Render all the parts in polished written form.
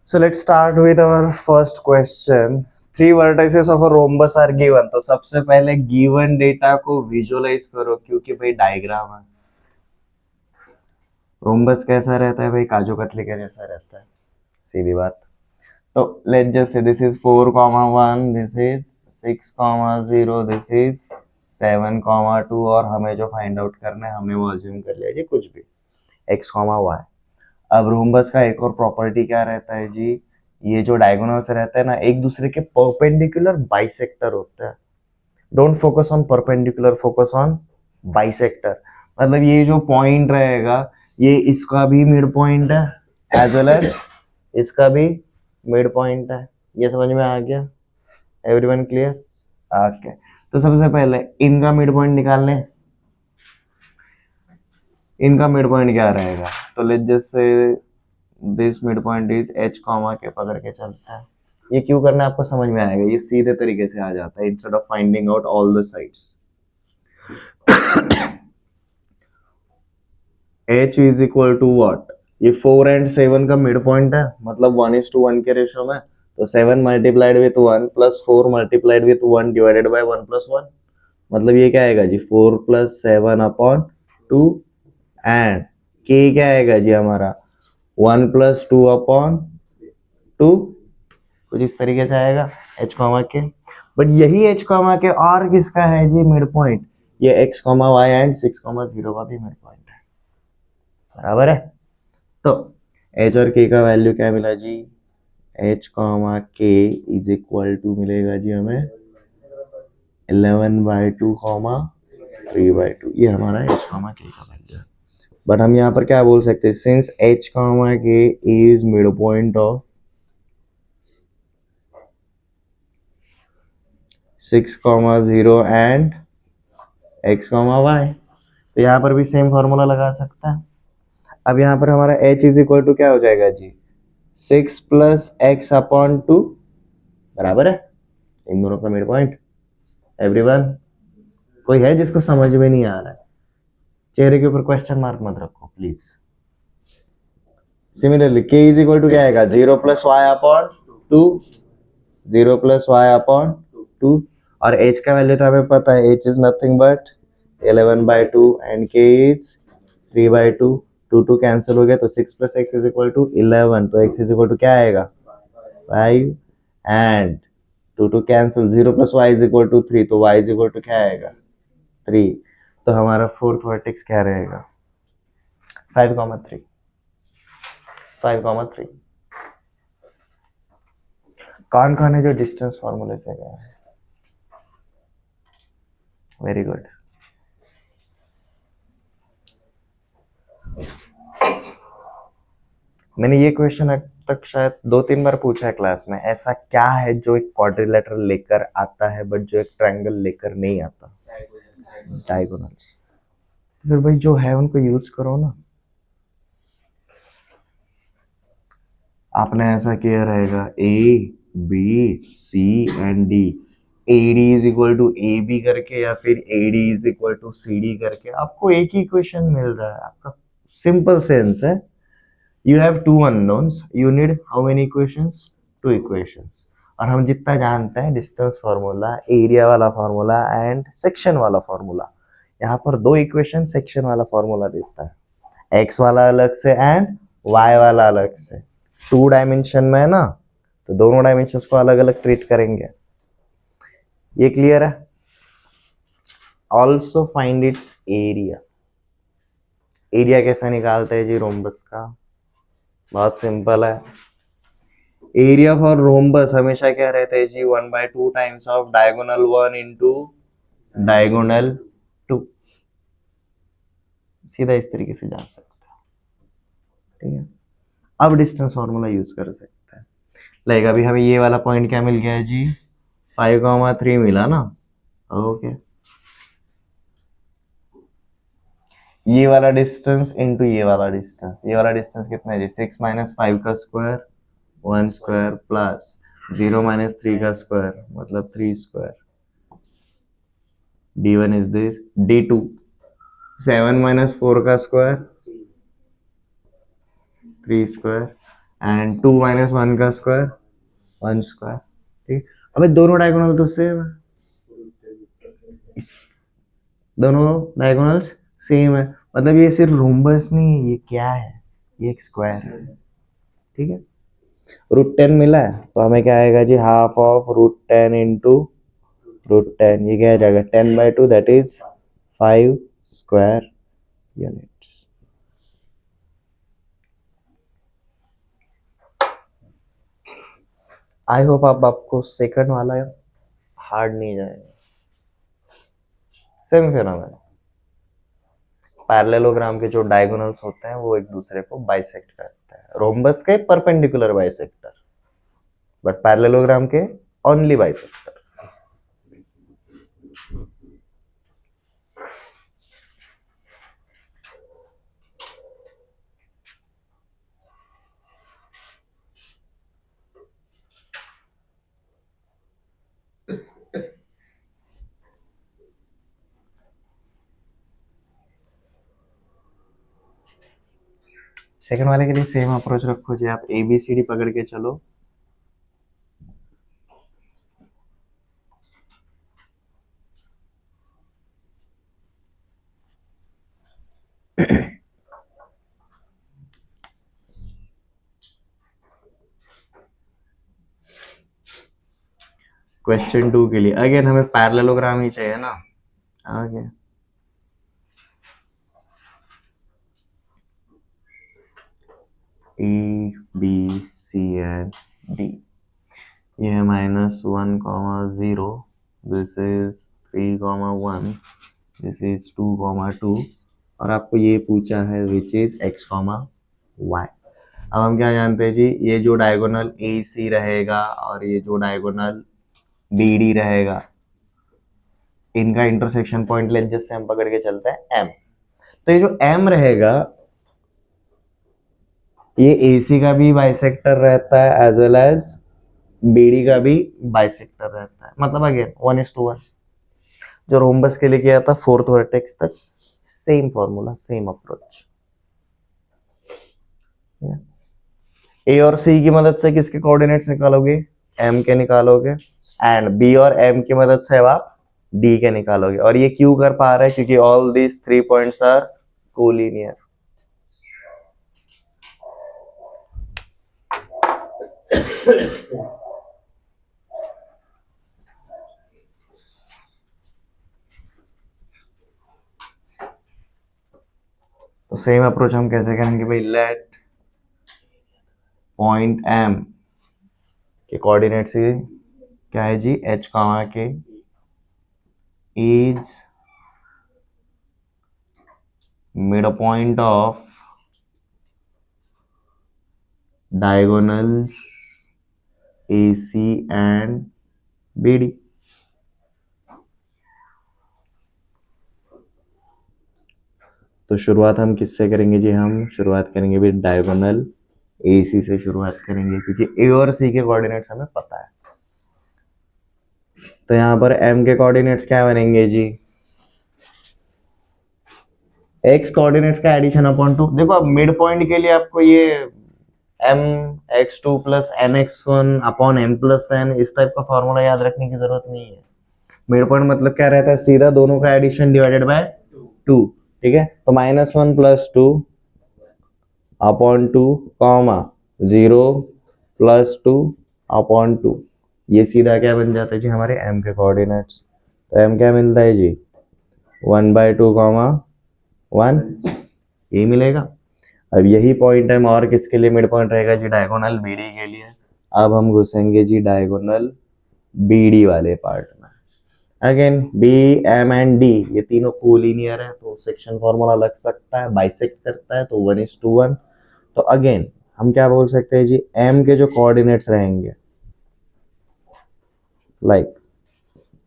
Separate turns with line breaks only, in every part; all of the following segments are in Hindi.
So let's start with our first question. Three vertices of a rhombus are given. तो सबसे पहले given data को visualize करो क्योंकि भाई डायग्राम है. रोम्बस कैसा रहता है भाई? काजू कतली के जैसा रहता है, सीधी बात. तो let's just say this is 4,1, this is 6,0, this is 7,2 और हमें जो फाइंड आउट करना है हमने वो अज्यूम कर लिया जी कुछ भी x, y. अब रोम्बस का एक और प्रॉपर्टी क्या रहता है जी, ये जो डायगोनल्स रहते हैं ना एक दूसरे के परपेंडिकुलर बाइसेक्टर होते हैं. Don't focus on perpendicular, focus on bisector. मतलब ये जो पॉइंट रहेगा ये इसका भी मिड पॉइंट है एज वेल एज इसका भी मिड पॉइंट है. ये समझ में आ गया? Everyone clear? ओके. तो सबसे पहले इनका मिड पॉइंट निकालने. इनका मिड पॉइंट क्या रहेगा? तो let's just say this mid point is h comma के पकड़ के चलता है. ये क्यों करना है आपको समझ में आएगा, ये सीधे तरीके से आ जाता है instead of finding out all the sides. h is equal to what? ये 4 एंड 7 का मिड पॉइंट है, मतलब 1:1 के रेशियो में. तो 7 multiplied with 1 plus 4 multiplied with 1 divided by 1 plus 1. मतलब ये क्या आएगा जी 4 प्लस 7 अपॉन 2 एंड k क्या आएगा जी हमारा 1 प्लस 2 अपॉन 2. कुछ इस तरीके से आएगा h कॉमा के. बट यही h कॉमा के और किसका है जी मिड पॉइंट? ये x कॉमा y एंड 6,0 का भी मिड पॉइंट है. बराबर है. तो h और k का वैल्यू क्या मिला जी? h comma k is equal to मिलेगा जी हमें 11/2 कॉमा 3/2. ये हमारा h कॉमा k का वैल्यू है. बट हम यहाँ पर क्या बोल सकते हैं? Since h comma k is mid point of 6,0 and x, y. तो यहाँ पर भी सेम फॉर्मूला लगा सकता है. अब यहाँ पर हमारा h इज इक्वल टू क्या हो जाएगा जी 6 प्लस एक्स अपॉन 2. बराबर है इन दोनों का मिड पॉइंट. एवरीवन कोई है जिसको समझ में नहीं आ रहा है? चेहरे के ऊपर क्वेश्चन मार्क मत रखो please. Similarly k is equal to क्या आएगा 0 plus y upon 2. 0 plus y upon 2 और h का वैल्यू तो हमें पता है h is nothing but 11/2 and k is 3/2. 2 cancel हो गया तो 6 plus x is equal to 11. तो x इज इक्वल टू क्या आएगा 5 and 2 cancel 0 plus y is equal to 3. तो y इज इक्वल टू क्या आएगा 3. तो हमारा फोर्थ वर्टेक्स क्या रहेगा 5,3. 5,3. कौन कौन है जो डिस्टेंस फॉर्मूले से गया है? Very good. मैंने ये क्वेश्चन अब तक शायद 2-3 बार पूछा है क्लास में. ऐसा क्या है जो एक क्वाड्रिलेटरल लेकर आता है बट जो एक ट्रायंगल लेकर नहीं आता? डायगोनल्स. फिर भाई जो है उनको यूज करो ना. आपने ऐसा किया रहेगा a b c and d. AD is equal to AB करके या फिर AD is equal to CD करके आपको एक ही इक्वेशन मिल रहा है. आपका सिंपल सेंस है. You have two unknowns. You need how many equations? Two equations. और हम जितना जानते हैं डिस्टेंस फार्मूला, एरिया वाला फार्मूला एंड सेक्शन वाला फार्मूला. यहाँ पर 2 इक्वेशन सेक्शन वाला फार्मूला देता है. x वाला अलग से एंड y वाला अलग से. 2 डायमेंशन में है ना, तो दोनों डायमेंशंस को अलग अलग ट्रीट करेंगे. ये क्लियर है? Also find its area. Area कैसे निकालते हैं जी रोम्बस का? बहुत सिंपल है. एरिया फॉर रोम्बस हमेशा क्या रहता है जी 1/2 times of diagonal 1 into diagonal 2. सीधा इस तरीके से जा सकते हैं. ठीक है. अब डिस्टेंस फॉर्मूला यूज कर सकते हैं. लाइक अभी हमें ये वाला पॉइंट क्या मिल गया है जी 5,3 मिला ना. ओके. ये वाला डिस्टेंस इंटू ये वाला डिस्टेंस. ये वाला डिस्टेंस कितना है जी 6 माइनस 5 का स्क्वायर 1 स्क्वायर प्लस 0 माइनस 3 का स्क्वायर मतलब 3 square. d1 is this. d2 7 minus 4 का स्क्वायर 3 स्क्वायर एंड 2 माइनस 1 का स्क्वायर 1 स्क्वायर। ठीक, अबे दोनों डायगोनल तो सेम है, दोनों डायगोनल्स सेम है, मतलब ये सिर्फ रोम्बस नहीं है, ये क्या है, ये एक स्क्वायर है। ठीक है, √10 मिला है तो हमें क्या आएगा जी, हाफ ऑफ √10 इंटू √10, ये क्या आ जाएगा 10/2, that is 5 square units. I hope आपको सेकंड वाला हार्ड नहीं जाएगा। सेम फिनोमेना, पैरेललोग्राम के जो डायगोनल्स होते हैं वो एक दूसरे को बाइसेक्ट करते हैं, रोम्बस के परपेंडिकुलर बाइसेक्टर, बट पैरेललोग्राम के ओनली बाइसेक्टर। सेकंड वाले के लिए सेम अप्रोच रखो जी, आप ABCD पकड़ के चलो। क्वेश्चन 2 के लिए अगेन हमें पैरेललोग्राम ही चाहिए ना, आगे A B C and D, ये है -1, 0, दिस इज 3, 1, दिस इज 2, 2, और आपको ये पूछा है विच इज x, y। अब हम क्या जानते हैं जी, ये जो डायगोनल AC रहेगा और ये जो डायगोनल BD रहेगा, इनका इंटरसेक्शन पॉइंट लेंथ जिससे हम पकड़ के चलते हैं M। तो ये जो M रहेगा ये AC का भी बाइसेक्टर रहता है एज वेल एज BD का भी बाइसेक्टर रहता है, मतलब अगेन 1:1 जो रोम्बस के लिए किया था 4th वर्टेक्स तक, same formula same approach. A और C की मदद से किसके कोऑर्डिनेट्स निकालोगे, M के निकालोगे, एंड B और M की मदद से अब आप D के निकालोगे। और ये क्यों कर पा रहे हैं, क्योंकि all these 3 points are collinear. तो सेम अप्रोच हम कैसे करेंगे भाई, लेट पॉइंट M के कोऑर्डिनेट्स क्या है जी, H, K is mid point of diagonals AC and BD। तो शुरुआत हम किससे करेंगे जी, हम शुरुआत करेंगे भी डायगोनल AC से शुरुआत करेंगे, क्योंकि A और C के कोऑर्डिनेट्स हमें पता है। तो यहाँ पर M के कोऑर्डिनेट्स क्या बनेंगे जी, X कोऑर्डिनेट्स का एडिशन अपॉन 2। देखो अब मिड पॉइंट के लिए आपको ये mx2 plus nx1 upon m plus n इस टाइप का फॉर्मूला याद रखने की जरूरत नहीं है। मिड पॉइंट मतलब क्या रहता है, सीधा दोनों का एडिशन डिवाइडेड बाय 2। ठीक है, तो -1 + 2 अपॉन 2, 0 + 2 अपॉन 2, ये सीधा क्या बन जाता है जी, हमारे m के कोऑर्डिनेट्स। तो m क्या मिलता है जी, 1/2, 1, ये मिलेगा। अब यही पॉइंट है और किसके लिए मिड पॉइंट रहेगा जी, डायगोनल BD के लिए। अब हम घुसेंगे जी डायगोनल BD वाले पार्ट में। Again B, M and D ये तीनों कोलिनियर है, तो सेक्शन फॉर्मूला लग सकता है, बाइसेक्ट करता है, तो 1:1। तो अगेन हम क्या बोल सकते हैं जी, M के जो कोऑर्डिनेट्स रहेंगे, लाइक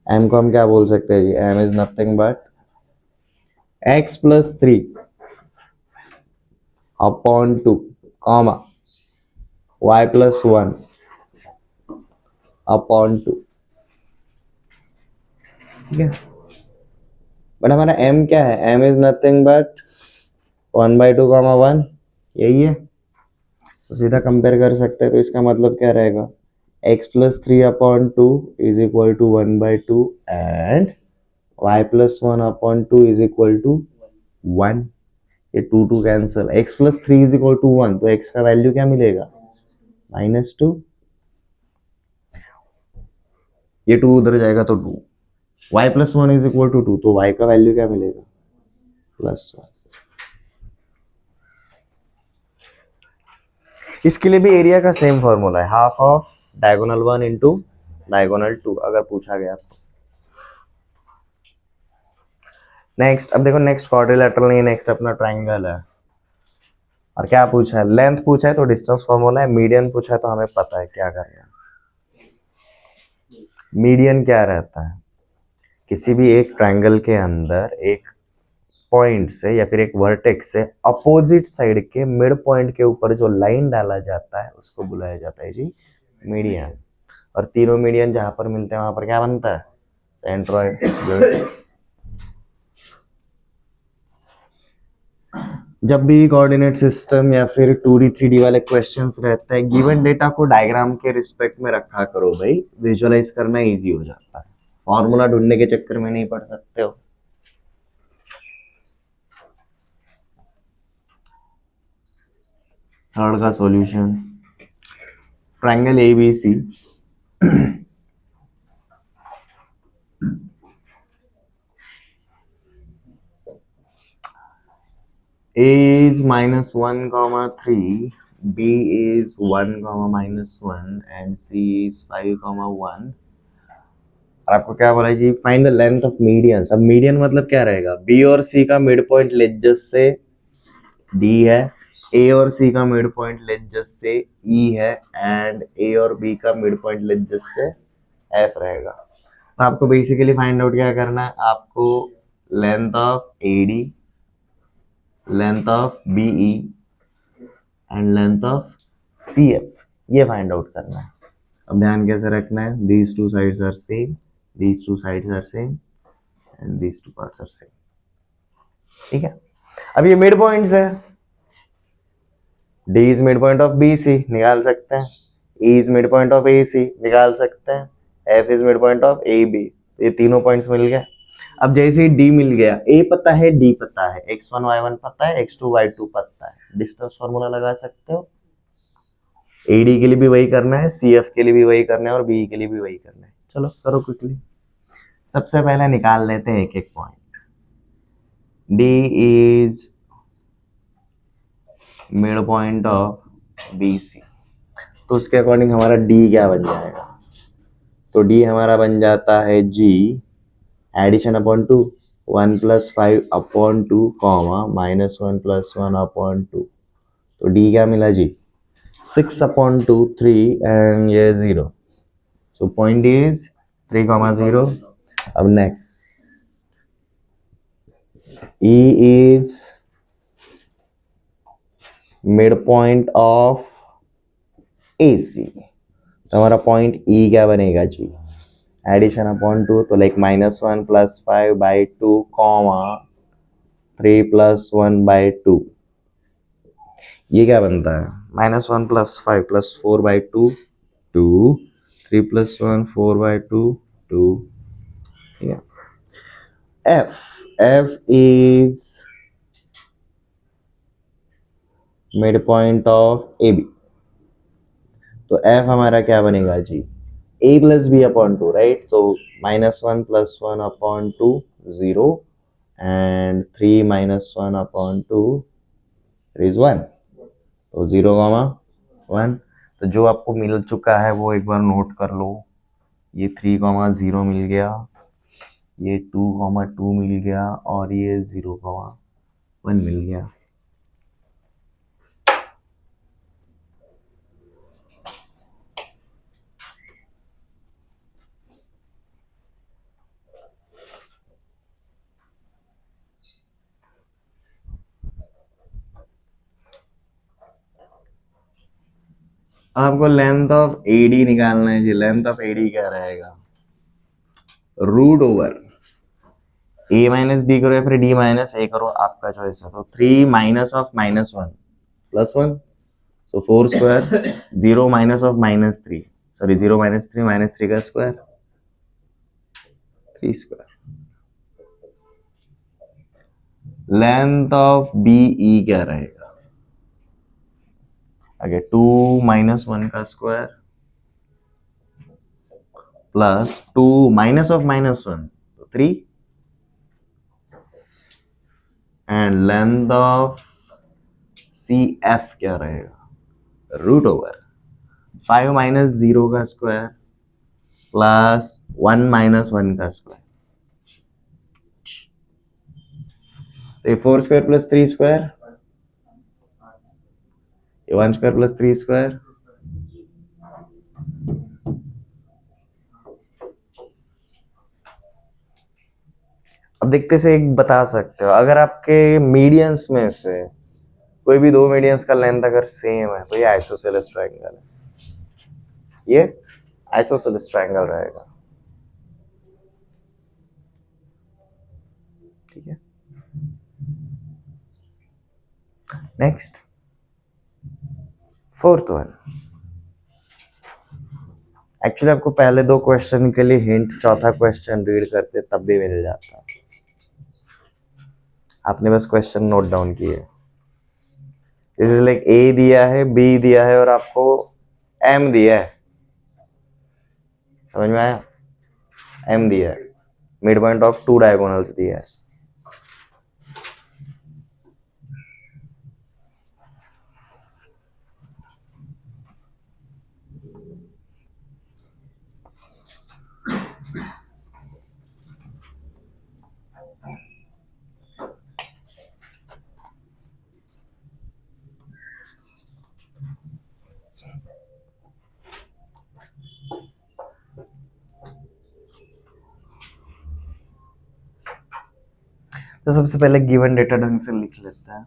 M को हम क्या बोल सकते हैं जी, M is nothing but x + 3 upon 2, y + 1 upon 2। ठीक है, बट हमारा m क्या है, m इज नथिंग बट 1/2, 1, यही है। तो सीधा कंपेयर कर सकते हैं, तो इसका मतलब क्या रहेगा, x+3/2 is equal to 1/2 and y+1/2 is equal to 1। ये 2 cancel, x+3 is equal to 1, तो x का वैल्यू क्या मिलेगा, -2। ये 2 उधर जाएगा तो 2, y+1 इज इक्वल टू 2, तो y का वैल्यू क्या मिलेगा, +1। इसके लिए भी एरिया का सेम फॉर्मूला है, half of diagonal 1 into diagonal 2, अगर पूछा गया तो। नेक्स्ट, अब देखो नेक्स्ट क्वाड्रिलेटरल नहीं, नेक्स्ट अपना ट्राइंगल है। और क्या पूछा है, लेंथ पूछा है तो डिस्टेंस फॉर्मूला है, मीडियन पूछा है तो हमें पता है क्या करना है। मीडियन क्या रहता है, किसी भी एक ट्राइंगल के अंदर एक पॉइंट से या फिर एक वर्टेक्स से अपोजिट साइड के मिड पॉइंट के ऊपर जो लाइन डाला जाता है उसको बुलाया जाता है जी मीडियन। और तीनों मीडियन जहां पर मिलते हैं वहां पर क्या बनता है, सेंट्रॉइड। जब भी कोऑर्डिनेट सिस्टम या फिर 2D 3D वाले क्वेश्चंस रहते हैं, गिवन डेटा को डायग्राम के रिस्पेक्ट में रखा करो भाई, विजुअलाइज करना इजी हो जाता है, फॉर्मूला ढूंढने के चक्कर में नहीं पड़ सकते हो। थर्ड का solution, triangle ABC A is -1, 3, B is 1, -1 and C is 5, 1। और आपको क्या बोला जी, find the length of median. अब मीडियन मतलब क्या रहेगा, B और C का मिड पॉइंट लेज्जस से D है, A और C का मिड पॉइंट लेज्जस से E है एंड A और B का मिड पॉइंट लेज्जस से F रहेगा। तो आपको बेसिकली फाइंड आउट क्या करना है, आपको length of AD, length of BE and length of CF ये फाइंड आउट करना है। अब ध्यान कैसे रखना है, these two sides are same, these two sides are same and these two parts are same। ठीक है, अब ये मिड पॉइंट्स है, D is mid point of BC निकाल सकते हैं, E is mid point of AC निकाल सकते हैं, F is mid point of AB। ये तीनों पॉइंट्स मिल गए। अब जैसे ही D मिल गया, A पता है, D पता है, x1 y1 पता है, x2 y2 पता है, डिस्टेंस फॉर्मूला लगा सकते हो। AD के लिए भी वही करना है, CF के लिए भी वही करना है और BE के लिए भी वही करना है। चलो करो क्विकली। सबसे पहले निकाल लेते हैं एक एक point. D is mid point of BC, तो उसके अकॉर्डिंग हमारा D क्या बन जाएगा, तो D हमारा बन जाता है G एडिशन अपॉन 2, 1 + 5/2 -1 + 1/2, तो D क्या मिला जी, 6/2, 3 एंड ये 0, सो पॉइंट इज 3, 0। अब next, E is mid point of AC, तो हमारा पॉइंट E क्या बनेगा जी, एडिशन अपॉन 2, तो लाइक -1 + 5/2 3 + 1/2, ये क्या बनता है, -1 + 5 + 4/2 2, 3 + 1 4/2 2। ठीक है, F is mid point of AB, तो F हमारा क्या बनेगा जी, A + B/2, राइट, तो -1 + 1/2 0 एंड 3 - 1/2 इज 1, तो 0, 1। तो जो आपको मिल चुका है वो एक बार नोट कर लो, ये 3, 0 मिल गया, ये 2, 2 मिल गया और ये 0, 1 मिल गया। आपको लेंथ ऑफ AD निकालना है जी। लेंथ ऑफ AD क्या रहेगा, √/, A - D करो या फिर D - A करो, आपका चॉइस है। तो 3 - (-1 + 1), so 4 square 0 minus of -3, sorry 0 minus three का square 3 square. Length of BE क्या रहेगा? आगे 2 माइनस 1 का स्क्वायर प्लस 2 माइनस ऑफ -1 तो 3 एंड लेंथ ऑफ CF क्या रहेगा? रूट ओवर 5 माइनस 0 का स्क्वायर प्लस 1 माइनस 1 का स्क्वायर। तो ये 4 स्क्वायर प्लस 3 स्क्वायर, ये 1 स्क्वायर प्लस 3 स्क्वायर, अब देखते से एक बता सकते हो, अगर आपके मीडियंस में से कोई भी दो मीडियंस का लेंथ अगर सेम है तो ये आइसोसेलेस ट्रायंगल है, ये आइसोसेलेस ट्रायंगल रहेगा। ठीक है, नेक्स्ट 4th वन। एक्चुअली आपको पहले दो क्वेश्चन के लिए हिंट चौथा क्वेश्चन रीड करते तब भी मिल जाता, आपने बस क्वेश्चन नोट डाउन किए। दिस इज लाइक A दिया है, B दिया है और आपको M दिया है, समझ में आया? M दिया है, मिड पॉइंट ऑफ 2 डायगोनल्स दिया है। तो सबसे पहले गिवन डेटा ढंग से लिख लेते हैं।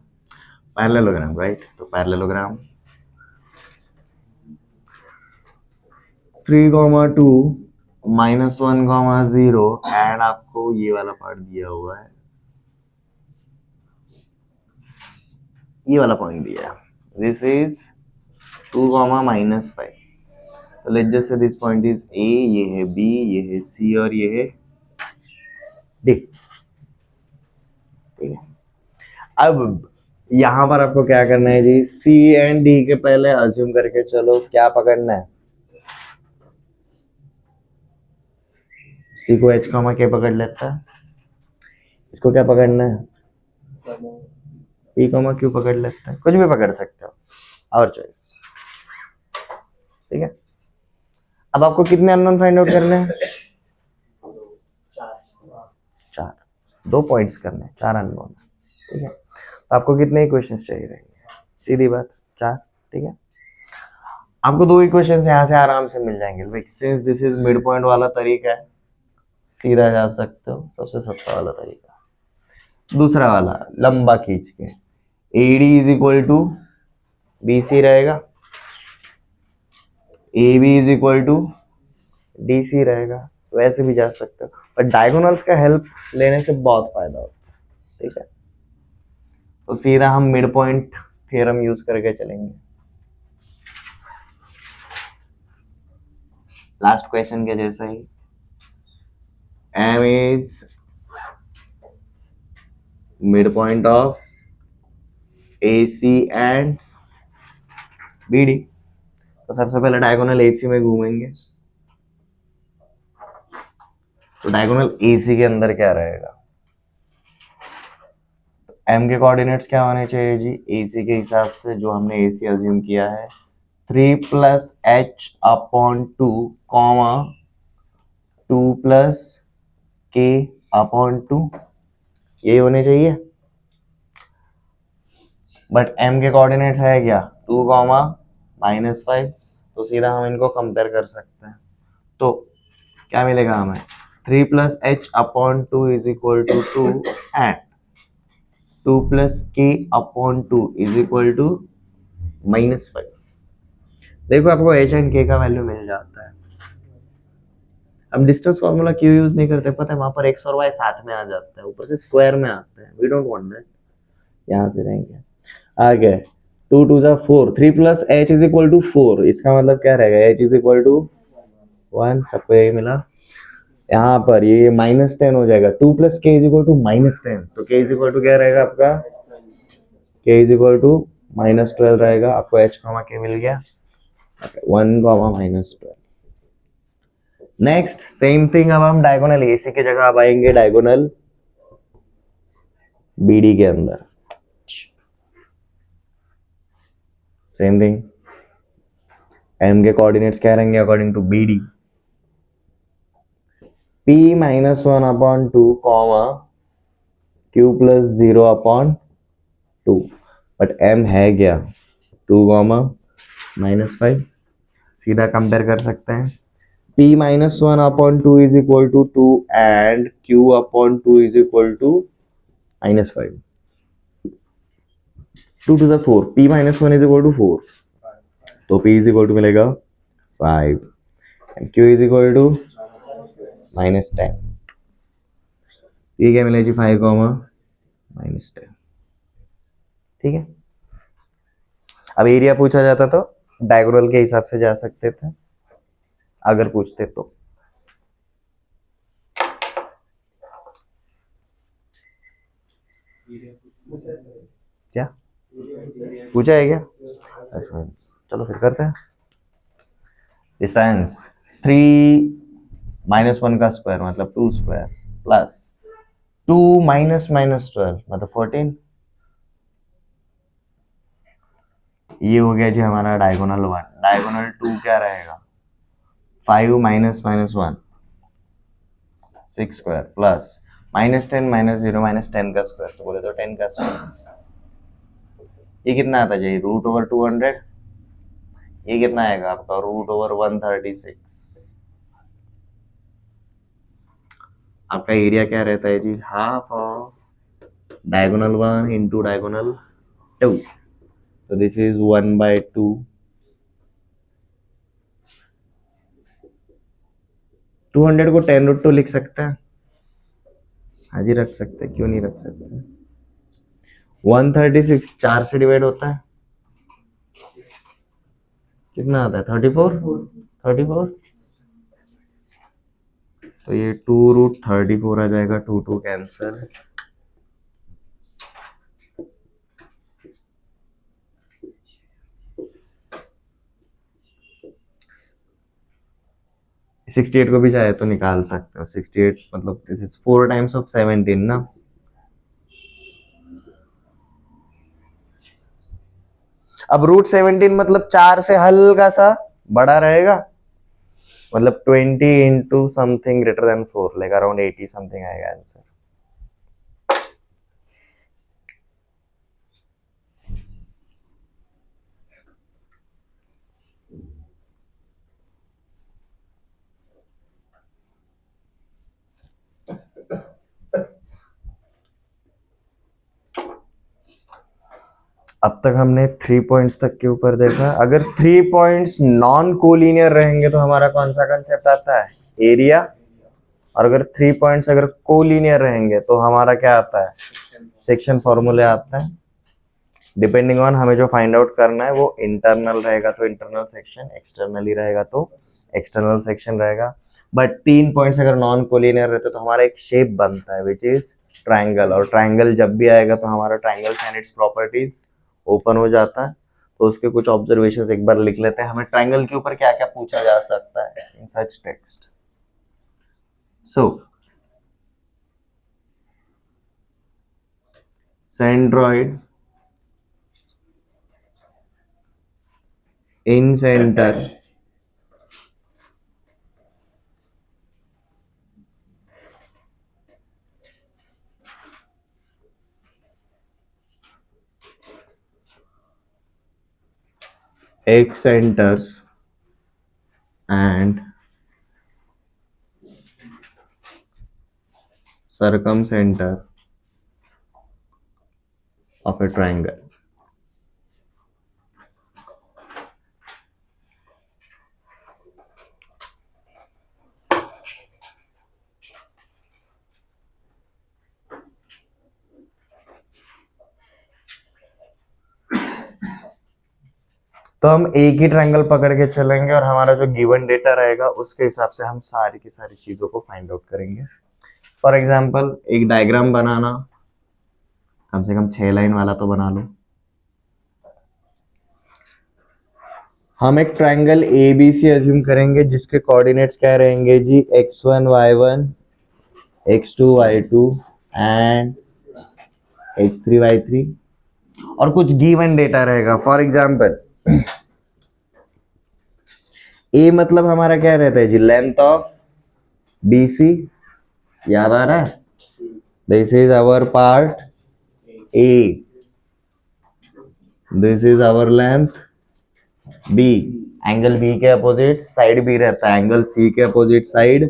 Parallelogram, right? तो पैरेललोग्राम 3,2 -1, 0 एंड आपको ये वाला पार्ट दिया हुआ है, ये वाला पॉइंट दिया है, दिस इज 2, -5। तो let's just say this point is A, ये है B, ये है C और ये है D। ठीक है, अब यहां पर आपको क्या करना है जी, C एंड D के पहले अज्यूम करके चलो क्या पकड़ना है, C को H, K पकड़ लेता है, इसको क्या पकड़ना है, P, Q पकड़ लेता है, कुछ भी पकड़ सकते हो, और चॉइस। ठीक है, अब आपको कितने अननोन फाइंड आउट करने हैं? 4, 2 पॉइंट्स करने हैं, 4 अननोन। ठीक है, तो आपको कितने इक्वेशंस चाहिए रहेंगे? सीधी बात 4। ठीक है, आपको 2 इक्वेशंस यहाँ से आराम से मिल जाएंगे। Since this is mid point वाला तरीका है, सीधा जा सकते हो, सबसे सस्ता वाला तरीका। दूसरा वाला लंबा खींच के AD is equal to BC रहेगा, AB is equal to DC रहेगा, वैसे भी जा सकते हो, पर डायगोनल्स का हेल्प लेने से बहुत फायदा होता है। ठीक है, तो सीधा हम मिड पॉइंट थ्योरम यूज करके चलेंगे। लास्ट क्वेश्चन के जैसा ही, M is midpoint of AC and BD। तो सबसे पहले डायगोनल AC में घूमेंगे, तो डायगोनल AC के अंदर क्या रहेगा, तो M के कोऑर्डिनेट्स क्या होने चाहिए जी, AC के हिसाब से जो हमने AC अज्यूम किया है 3 + H/2, 2 + K/2, ये होने चाहिए। बट M के कोऑर्डिनेट्स है क्या, 2, -5, तो सीधा हम इनको कंपेयर कर सकते हैं। तो क्या मिलेगा हमें, 3 + H/2 is equal to 2 and 2 + K/2 is equal to -5। देखो आपको H एंड K का वैल्यू मिल जाता है। अब डिस्टेंस फॉर्मूला क्यों यूज नहीं करते पता है, वहां पर x और y साथ में आ जाता है, ऊपर से स्क्वायर में आता है, वी डोंट वांट दैट। यहां से रहेंगे आगे टू टू जा 4, 3 plus H is equal to 4, इसका मतलब क्या रहेगा, एच इज इक्वल टू 1, सबको यही मिला। यहाँ पर ये -10 हो जाएगा, 2 प्लस के इज इक्वल टू -10, तो के इज इक्वल टू क्या रहेगा आपका, के इज इक्वल टू -12 रहेगा। आपको एच कॉमा के मिल गया, 1 कॉमा -12। नेक्स्ट सेम थिंग, अब हम डायगोनल एसी की जगह अब आएंगे डायगोनल बीडी के अंदर। सेम थिंग, एम के कोऑर्डिनेट्स क्या रहेंगे according to BD, p -1 upon 2 comma q plus 0 upon 2, but m है क्या 2 कॉमा -5, सीधा कंपेयर कर सकते हैं। p -1 upon 2 is equal to 2 and q upon 2 is equal to -5, 2 to the 4, p -1 is equal to 4, तो p इज इक्वल टू मिलेगा 5 and q is equal to -10, ये क्या मिलेगा जी 5 कॉमा -10, ठीक है। अब एरिया पूछा जाता तो डायगोनल के हिसाब से जा सकते थे अगर पूछते तो। क्या पूछा है क्या, अच्छा चलो फिर करते हैं। डिस्टेंस 3 -1 का स्क्वायर मतलब 2 स्क्वायर प्लस 2 -12 मतलब 14, ये हो गया जी हमारा डायगोनल 1। डायगोनल 2 क्या रहेगा, 5 -1 6 स्क्वायर प्लस -10 -0 -10 का स्क्वायर, तो बोले तो 10 का स्क्वायर, ये कितना आता है √200, ये कितना आएगा आपका √136। आपका एरिया क्या रहता है जी, half of diagonal 1 into diagonal 2, तो दिस इज 1/2, 200 को 10√2 लिख सकते हैं, हाँ जी रख सकते हैं, क्यों नहीं रख सकते। 136 4 से डिवाइड होता है, कितना आता है 34, तो ये 2√34 आ जाएगा, 2 2 कैंसर, 68 को भी चाहे तो निकाल सकते हो, 68 मतलब दिस इज 4 टाइम्स ऑफ 17 ना, अब √17 मतलब 4 से हल्का सा बड़ा रहेगा, मतलब 20 into something greater than 4, like around 80 something आएगा आंसर। अब तक हमने 3 पॉइंट्स तक के ऊपर देखा। अगर 3 पॉइंट्स नॉन कोलिनियर रहेंगे तो हमारा कौन सा कंसेप्ट आता है, एरिया, और अगर 3 पॉइंट्स अगर कोलिनियर रहेंगे तो हमारा क्या आता है, सेक्शन फॉर्मूले आता है। डिपेंडिंग ऑन हमें जो फाइंड आउट करना है वो इंटरनल रहेगा तो इंटरनल सेक्शन, एक्सटर्नली रहेगा तो एक्सटर्नल सेक्शन रहेगा। बट 3 पॉइंट्स अगर नॉन कोलिनियर रहते तो हमारा एक शेप बनता है विच इज ट्राइंगल, और ट्राइंगल जब भी आएगा तो हमारा triangle and its properties open हो जाता है। तो उसके कुछ ऑब्जर्वेशंस एक बार लिख लेते हैं, हमें ट्राइंगल के ऊपर क्या क्या पूछा जा सकता है in such text. So centroid in center eccentres and circumcenter of a triangle. तो हम एक ही ट्रायंगल पकड़ के चलेंगे और हमारा जो गिवन डेटा रहेगा उसके हिसाब से हम सारी की सारी चीजों को फाइंड आउट करेंगे। फॉर एग्जाम्पल एक डायग्राम बनाना, कम से कम 6 लाइन वाला तो बना लो। हम एक ट्रायंगल ABC अज्यूम करेंगे जिसके कोऑर्डिनेट्स क्या रहेंगे जी, x1 y1 x2 y2 and x3 y3 और कुछ गिवन डेटा रहेगा। फॉर एग्जाम्पल ए मतलब हमारा क्या रहता है जी, लेंथ ऑफ BC, याद आ रहा है, this is our part A, this is our length B, angle B के अपोजिट साइड B रहता है, एंगल C के अपोजिट साइड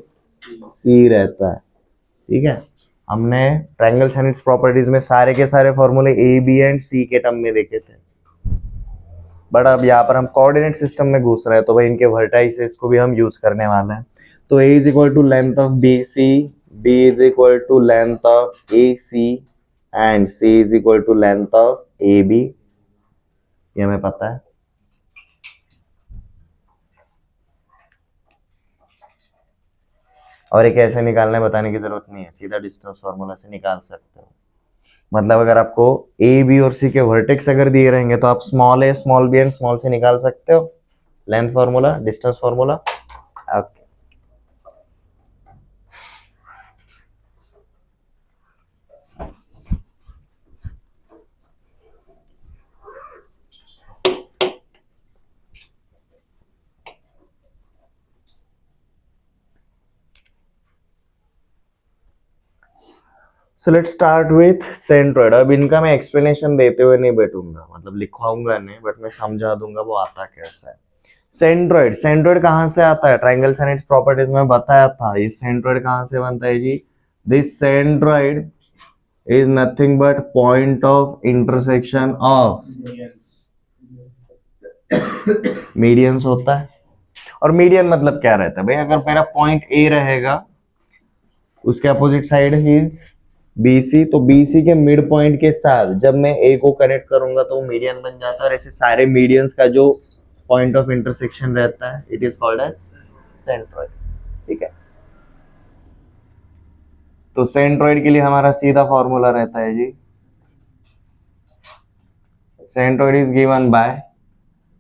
C रहता है। ठीक है, हमने ट्रायंगल्स एंड इट्स प्रॉपर्टीज में सारे के सारे फॉर्मूले A, B एंड C के टर्म में देखे थे, बट अब यहाँ पर हम कोऑर्डिनेट सिस्टम में घुस रहे हैं तो भाई इनके वर्टाइसेस को भी हम यूज करने वाले हैं। तो A is equal to length of BC, B is equal to length of AC and C is equal to length of AB, ये हमें पता है। और एक ऐसे निकालने बताने की जरूरत नहीं है, सीधा डिस्टेंस फार्मूला से निकाल सकते हो। मतलब अगर आपको A, B और C के वर्टेक्स अगर दिए रहेंगे तो आप small a, small b and small c निकाल सकते हो, length formula, distance formula. Okay, so let's start with centroid. अब इनका मैं एक्सप्लेनेशन देते हुए नहीं बैठूंगा, मतलब लिखवाऊंगा नहीं, बट मैं समझा दूंगा वो आता कैसा है। सेंट्रोइड, सेंट्रोइड कहां से आता है, ट्रायंगल्स एंड इट्स प्रॉपर्टीज में बताया था। ये सेंट्रोइड कहां से बनता है जी, this centroid is nothing but point of intersection of medians होता है। और मीडियन मतलब क्या रहता है भाई, अगर मेरा पॉइंट ए रहेगा उसके अपोजिट साइड इज BC, तो BC के मिड पॉइंट के साथ जब मैं A को कनेक्ट करूंगा तो वो मीडियन बन जाता है। और ऐसे सारे मीडियंस का जो पॉइंट ऑफ इंटरसेक्शन रहता है it is called as centroid. ठीक है, तो सेंट्रोइड के लिए हमारा सीधा फॉर्मूला रहता है जी, centroid is given by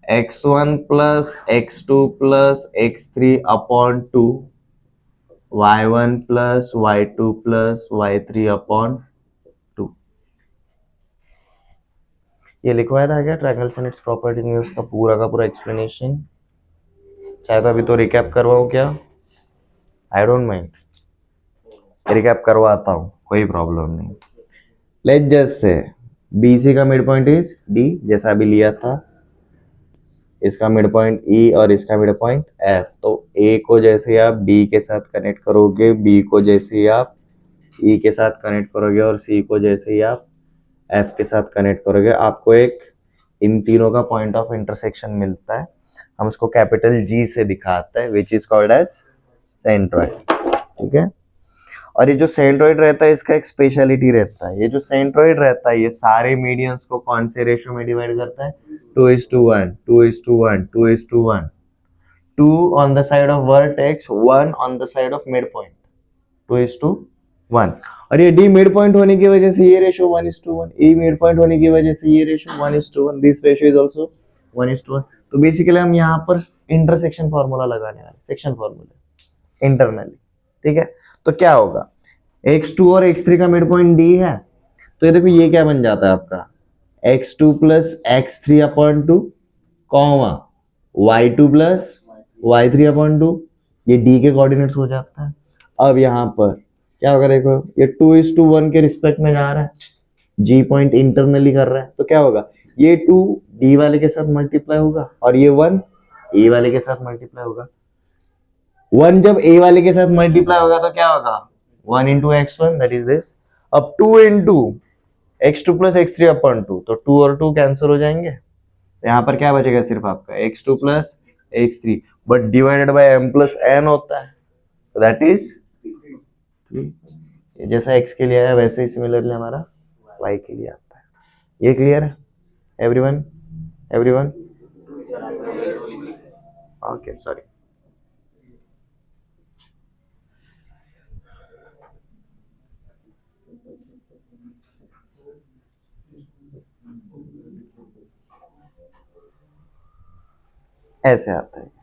x1 plus x2 plus x3 upon 2, y1 plus y2 plus y3 upon 2। ये लिखवाया था क्या ट्रायंगल्स एंड इट्स प्रॉपर्टीज में, उसका पूरा का पूरा एक्सप्लेनेशन, चाहे तो अभी तो रिकैप करवाऊं क्या, आई डोंट माइंड, रिकैप करवाता हूँ, कोई प्रॉब्लम नहीं। लेट्स जस्ट से BC का मिड पॉइंट इज D, जैसा अभी लिया था, इसका मिड पॉइंट E और इसका मिड पॉइंट F। तो A को जैसे आप D के साथ कनेक्ट करोगे, B को जैसे ही आप E के साथ कनेक्ट करोगे और C को जैसे ही आप F के साथ कनेक्ट करोगे, आपको एक इन तीनों का पॉइंट ऑफ इंटरसेक्शन मिलता है। हम उसको कैपिटल G से दिखाते हैं, which is called as centroid. ठीक है, और ये जो सेंट्रोइड रहता है इसका एक स्पेशलिटी रहता है, ये जो सेंट्रोइड रहता है ये सारे मीडियंस को कौन से रेशियो में डिवाइड करता है, 2:1, 2:1, 2:1, 2 on the side of vertex, 1 on the side of midpoint, 2:1। और ये D मिड पॉइंट होने की वजह से ये रेशियो 1:1, E मिड पॉइंट होने की वजह से ये ratio 1:1, this ratio is also 1:1। तो बेसिकली हम यहाँ पर इंटरसेक्शन फॉर्मूला लगाने वाले, सेक्शन फॉर्मूला इंटरनली। ठीक है, तो क्या होगा, x2 और x3 का मिड पॉइंट D है, तो ये देखो ये क्या बन जाता है आपका, x2 plus x3 upon 2, comma y2 plus y3 upon 2, ये D के कोऑर्डिनेट्स हो जाता है। अब यहाँ पर क्या होगा, देखो ये 2:1 के रिस्पेक्ट में जा रहा है, G पॉइंट इंटरनली कर रहा है, तो क्या होगा, ये 2 D वाले के साथ मल्टीप्लाई होगा और ये 1 A वाले के साथ मल्टीप्लाई होगा। 1 जब A वाले के साथ मल्टीप्लाई होगा तो क्या होगा, 1 into x1 that is this। अब 2 into x2 plus x3 upon 2, तो 2 और 2 कैंसिल हो जाएंगे, तो यहाँ पर क्या बचेगा, सिर्फ आपका x2 plus x3, but divided by m plus n होता है, तो दैट इज 3। जैसा x के लिए आया वैसे ही सिमिलरली हमारा y के लिए आता है। ये क्लियर है एवरीवन, एवरीवन? ओके सॉरी, ऐसे आता है।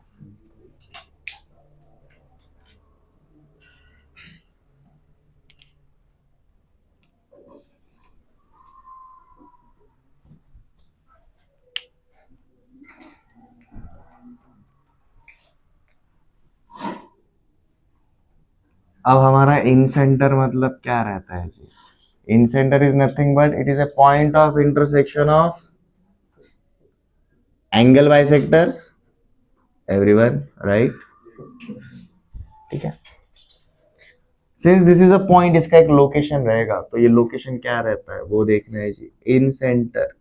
अब हमारा इन सेंटर मतलब क्या रहता है जी? Incentre is nothing but it is a point of intersection of angle bisectors, everyone right? ठीक है, since this is a point, इसका एक लोकेशन रहेगा, तो ये लोकेशन क्या रहता है वो देखना है जी। इन सेंटर,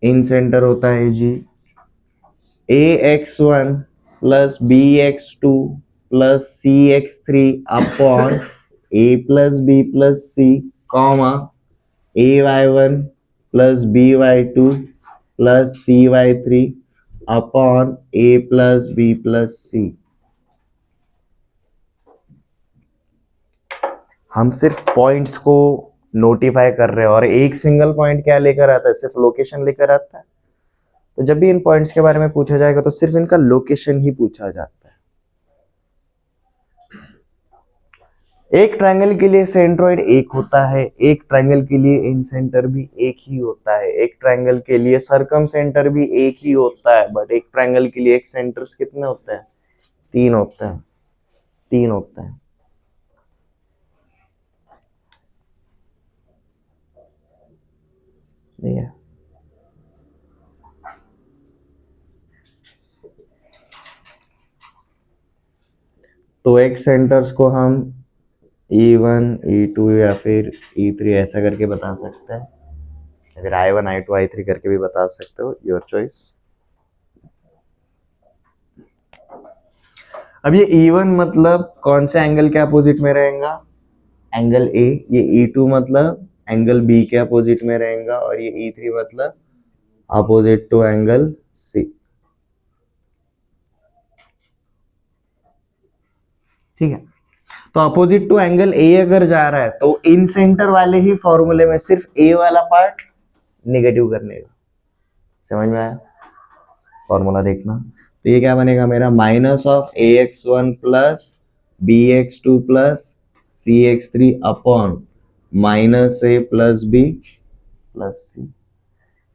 इन सेंटर होता है जी ax1 plus bx2 plus cx3 upon a plus b plus c, comma ay1 plus by2 plus cy3 upon a plus b plus c। हम सिर्फ पॉइंट्स को नोटिफाई कर रहे हैं और एक सिंगल पॉइंट क्या लेकर आता है? सिर्फ लोकेशन लेकर आता है। तो जब भी इन पॉइंट्स के बारे में पूछा जाएगा तो सिर्फ इनका लोकेशन ही पूछा जाता है। एक ट्रायंगल के लिए सेंट्रोइड एक होता है, एक ट्रायंगल के लिए इन सेंटर भी एक ही होता है, एक ट्रायंगल के लिए सरकम सेंटर भी एक ही होता है, बट एक ट्रायंगल के लिए एक सेंटर्स कितने होते हैं? 3 होते हैं, 3 होते हैं। ठीक है, तो एक सेंटर्स को हम E1, E2 या फिर E3 ऐसा करके बता सकते हैं, या फिर I1, I2, I3 करके भी बता सकते हो, योर चॉइस। अब ये E1 मतलब कौन से एंगल के अपोजिट में रहेगा? Angle A. ये E2 मतलब एंगल बी के अपोजिट में रहेगा, और ये E3 मतलब अपोजिट टू एंगल सी। ठीक है, तो अपोजिट टू एंगल ए अगर जा रहा है तो इन सेंटर वाले ही फॉर्मूले में सिर्फ ए वाला पार्ट नेगेटिव करने का। समझ में आया? फॉर्मूला देखना, तो ये क्या बनेगा मेरा? Minus of ax1 plus bx2 plus cx3 upon minus A plus B plus C,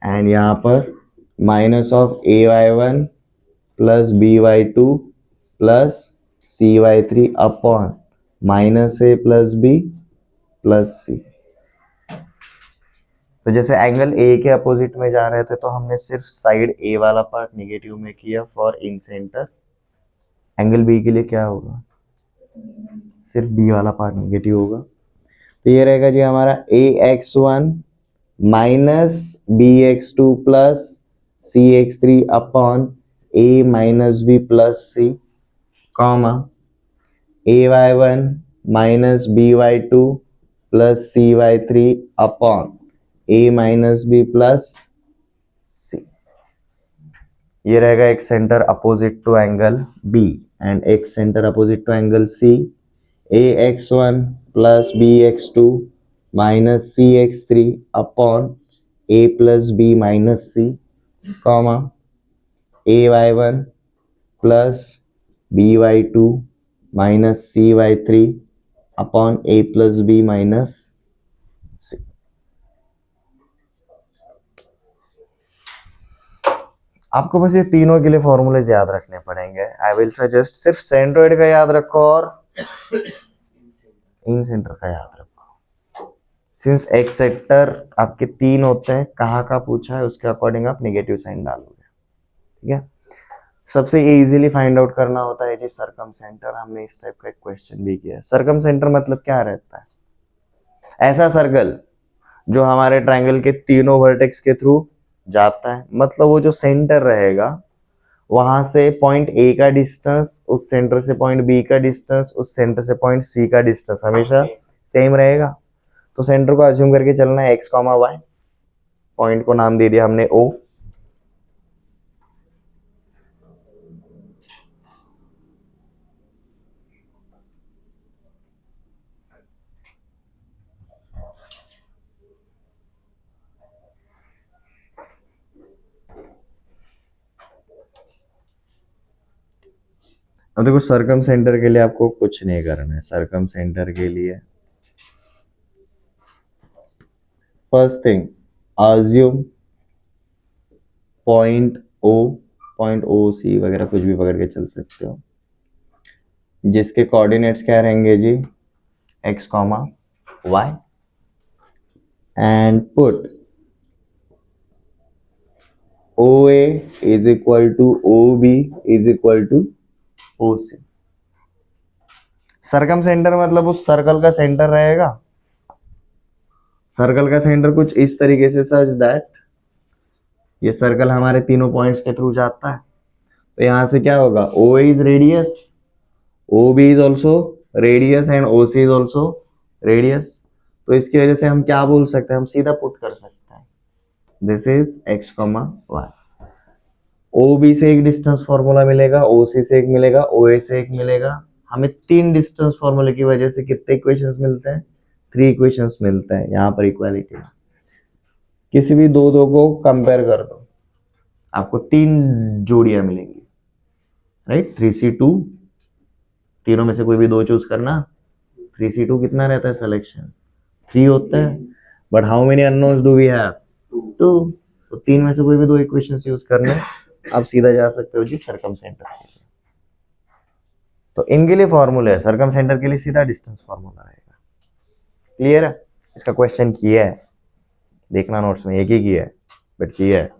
and यहाँ पर minus of ay1 plus by2 plus cy3 upon minus A plus B plus C. तो जैसे एंगल ए के अपोजिट में जा रहे थे तो हमने सिर्फ साइड ए वाला पार्ट नेगेटिव में किया for incentre. Angle B के लिए क्या होगा? सिर्फ बी वाला पार्ट नेगेटिव होगा। तो ये रहेगा जी हमारा ax1 minus bx2 plus cx3 upon a minus b plus c, comma ay1 minus by2 plus cy3 upon a minus b plus c। ये रहेगा एक centre opposite to angle B and एक centre opposite to angle C। ax1 plus bx2 minus cx3 upon a plus b minus c, comma ay1 plus by2 minus cy3 upon a plus b minus c। आपको बस ये तीनों के लिए फॉर्मूलेज याद रखने पड़ेंगे। आई विल सजेस्ट सिर्फ सेंट्रोइड का याद रखो और इन सेंटर का याद रखो। सिंस एक सेक्टर आपके 3 होते हैं, कहाँ का पूछा है उसके अकॉर्डिंग आप नेगेटिव साइन डालोगे। ठीक है, सबसे इजीली फाइंड आउट करना होता है जी सरकम सेंटर। हमने इस टाइप का एक क्वेश्चन भी किया है। सरकम सेंटर मतलब क्या रहता है? ऐसा सर्कल जो हमारे ट्रायंगल के तीनों वर्टेक्स के थ्रू जाता है, मतलब वो जो सेंटर रहेगा वहां से पॉइंट ए का डिस्टेंस, उस सेंटर से पॉइंट बी का डिस्टेंस, उस सेंटर से पॉइंट सी का डिस्टेंस हमेशा सेम रहेगा। तो सेंटर को अज्यूम करके चलना है x, y, पॉइंट को नाम दे दिया हमने O। अब देखो सर्कम सेंटर के लिए आपको कुछ नहीं करना है। सर्कम सेंटर के लिए first thing assume point O C वगैरह कुछ भी पकड़ के चल सकते हो, जिसके कोऑर्डिनेट्स क्या रहेंगे जी, x comma y, and put OA is equal to OB is equal to OC। Circum centre मतलब उस सर्कल का सेंटर रहेगा। सर्कल का सेंटर कुछ इस तरीके से, सच दैट ये सर्कल हमारे तीनों पॉइंट्स के थ्रू जाता है। तो यहां से क्या होगा, OA is radius, OB is also radius and OC is also radius. तो इसकी वजह से हम क्या बोल सकते हैं, हम सीधा पुट कर सकते हैं this is x comma y। OB से एक डिस्टेंस फॉर्मूला मिलेगा, OC से एक मिलेगा, OA से एक मिलेगा। हमें तीन डिस्टेंस फॉर्मूले की वजह से कितने इक्वेशंस मिलते हैं, 3 इक्वेशंस मिलते हैं। यहाँ पर इक्वालिटी किसी भी दो को कंपेयर कर दो, आपको 3 जोड़ियां मिलेंगी, राइट। 3C2, तीनों में से कोई भी 2 चूज करना। 3C2 कितना रहता है, सिलेक्शन 3 होता है, but how many unknowns do we have, 2। तो 3 में से कोई भी 2 इक्वेशंस यूज करने, आप सीधा जा सकते हो जी सर्कम सेंटर। तो इनके लिए फॉर्मूला है, सर्कम सेंटर के लिए सीधा डिस्टेंस फॉर्मूला रहेगा। क्लियर है। इसका क्वेश्चन किया है, देखना नोट्स में, एक ही किया है बट किया है।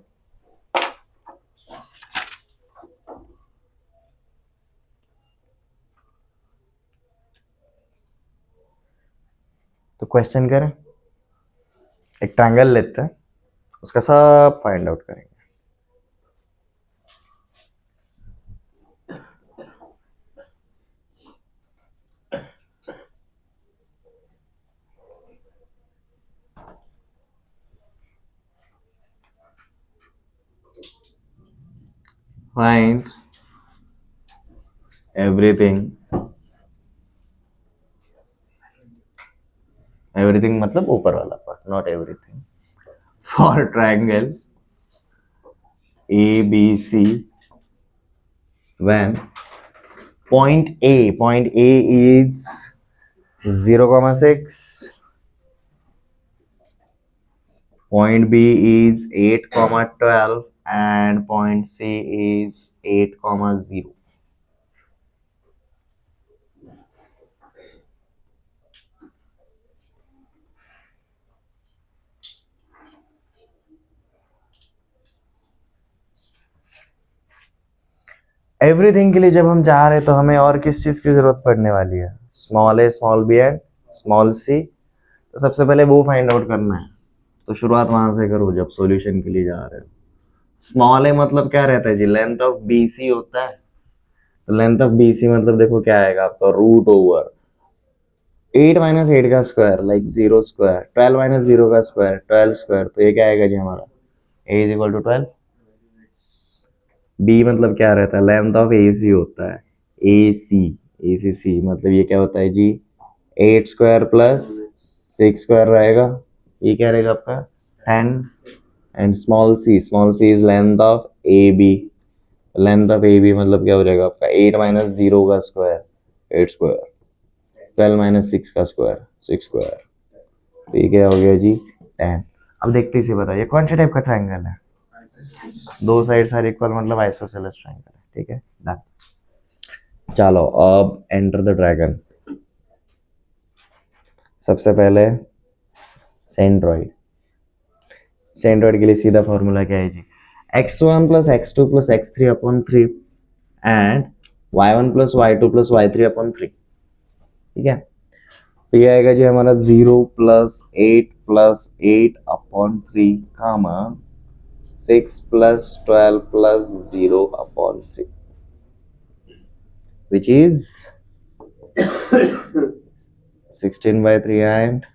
तो क्वेश्चन करें, एक ट्रायंगल लेते हैं, उसका सब फाइंड आउट करेंगे। Find everything, everything मतलब ऊपर वाला part, not everything, for triangle ABC when point A is 0,6, point B is 8,12 and point C is 8,0। Everything के लिए जब हम जा रहे हैं तो हमें और किस चीज की जरूरत पड़ने वाली है, small a small b and small c। तो सबसे पहले वो फाइंड आउट करना है। तो शुरुआत वहां से करो जब सॉल्यूशन के लिए जा रहे हो। स्मॉल a मतलब क्या रहता है जी, लेंथ ऑफ BC होता है। तो लेंथ ऑफ BC मतलब देखो क्या आएगा आपका, रूट ओवर 8 माइनस 8 का स्क्वायर लाइक 0 स्क्वायर, 12 माइनस 0 का स्क्वायर 12 स्क्वायर। तो ये क्या आएगा जी हमारा, a is equal to 12। B मतलब क्या रहता है, लेंथ ऑफ AC होता है, AC मतलब ये क्या होता है जी, 8 स्क्वायर प्लस 6 स्क्वायर रहेगा, ये क्या रहेगा आपका 10। And small c is length of AB, length of AB मतलब क्या हो जाएगा आपका 8 माइनस 0 का स्क्वायर 8 स्क्वायर, 12 माइनस 6 का स्क्वायर 6 स्क्वायर। तो ये क्या हो गया जी 10। अब देखते ही से बताइए कौन सा टाइप का ट्रायंगल है, दो साइड्स आर इक्वल मतलब आइसोसेलेस ट्रायंगल है, ठीक है डन। चलो अब एंटर द ड्रैगन। सबसे पहले सेंट्रॉइड, सेंट्रॉइड के लिए सीधा फॉर्मूला क्या है जी, x1 plus x2 plus x3 upon 3 and y1 plus y2 plus y3 upon 3, ठीक है। तो ये आएगा जी हमारा 0 plus 8 upon 3 comma 6 plus 12 plus 0 upon 3 which is 16 by 3 and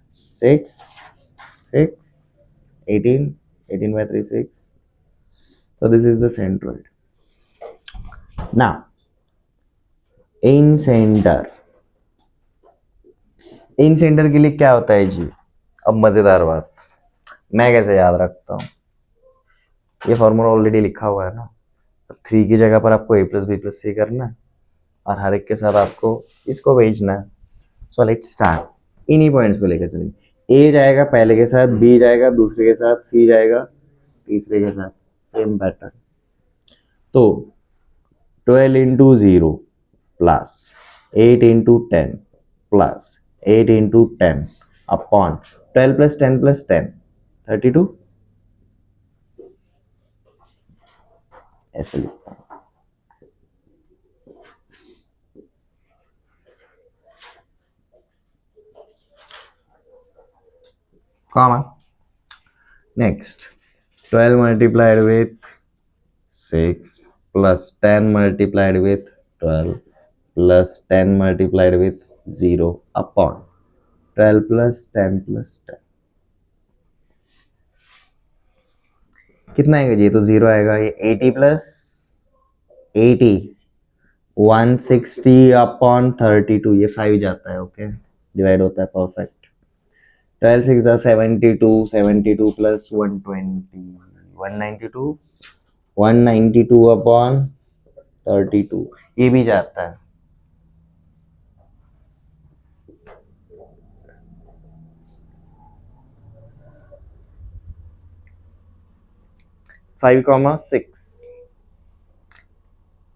6 18 by 3 6। so this is the centroid. now in center के लिए क्या होता है जी, अब मजेदार बात, मैं कैसे याद रखता हूं, ये फॉर्मूला ऑलरेडी लिखा हुआ है ना। तो 3 की जगह पर आपको a प्लस बी प्लस सी करना है और हर एक के साथ आपको इसको भेजना है। So let's start. इन्हीं पॉइंट्स को लेकर चलेंगे। ए जाएगा पहले के साथ, बी जाएगा दूसरे के साथ, सी जाएगा तीसरे के साथ, सेम पैटर्न। तो 12 into 0 plus 8 into 10 plus 8 into 10 upon 12 plus 10 plus 10 32, ऐसे लिखता हूं। Comma next 12 multiplied with 6 plus 10 multiplied with 12 plus 10 multiplied with 0 upon 12 plus 10 plus 10 कितना आएगा जी? ये तो 0 आएगा। ये 80 प्लस 80 160 अपॉन 32, ये 5 जाता है। ओके, डिवाइड होता है परफेक्ट। 12 6 72, 72 प्लस 120 192 192 अपॉन 32, ये भी जाता है। 5,6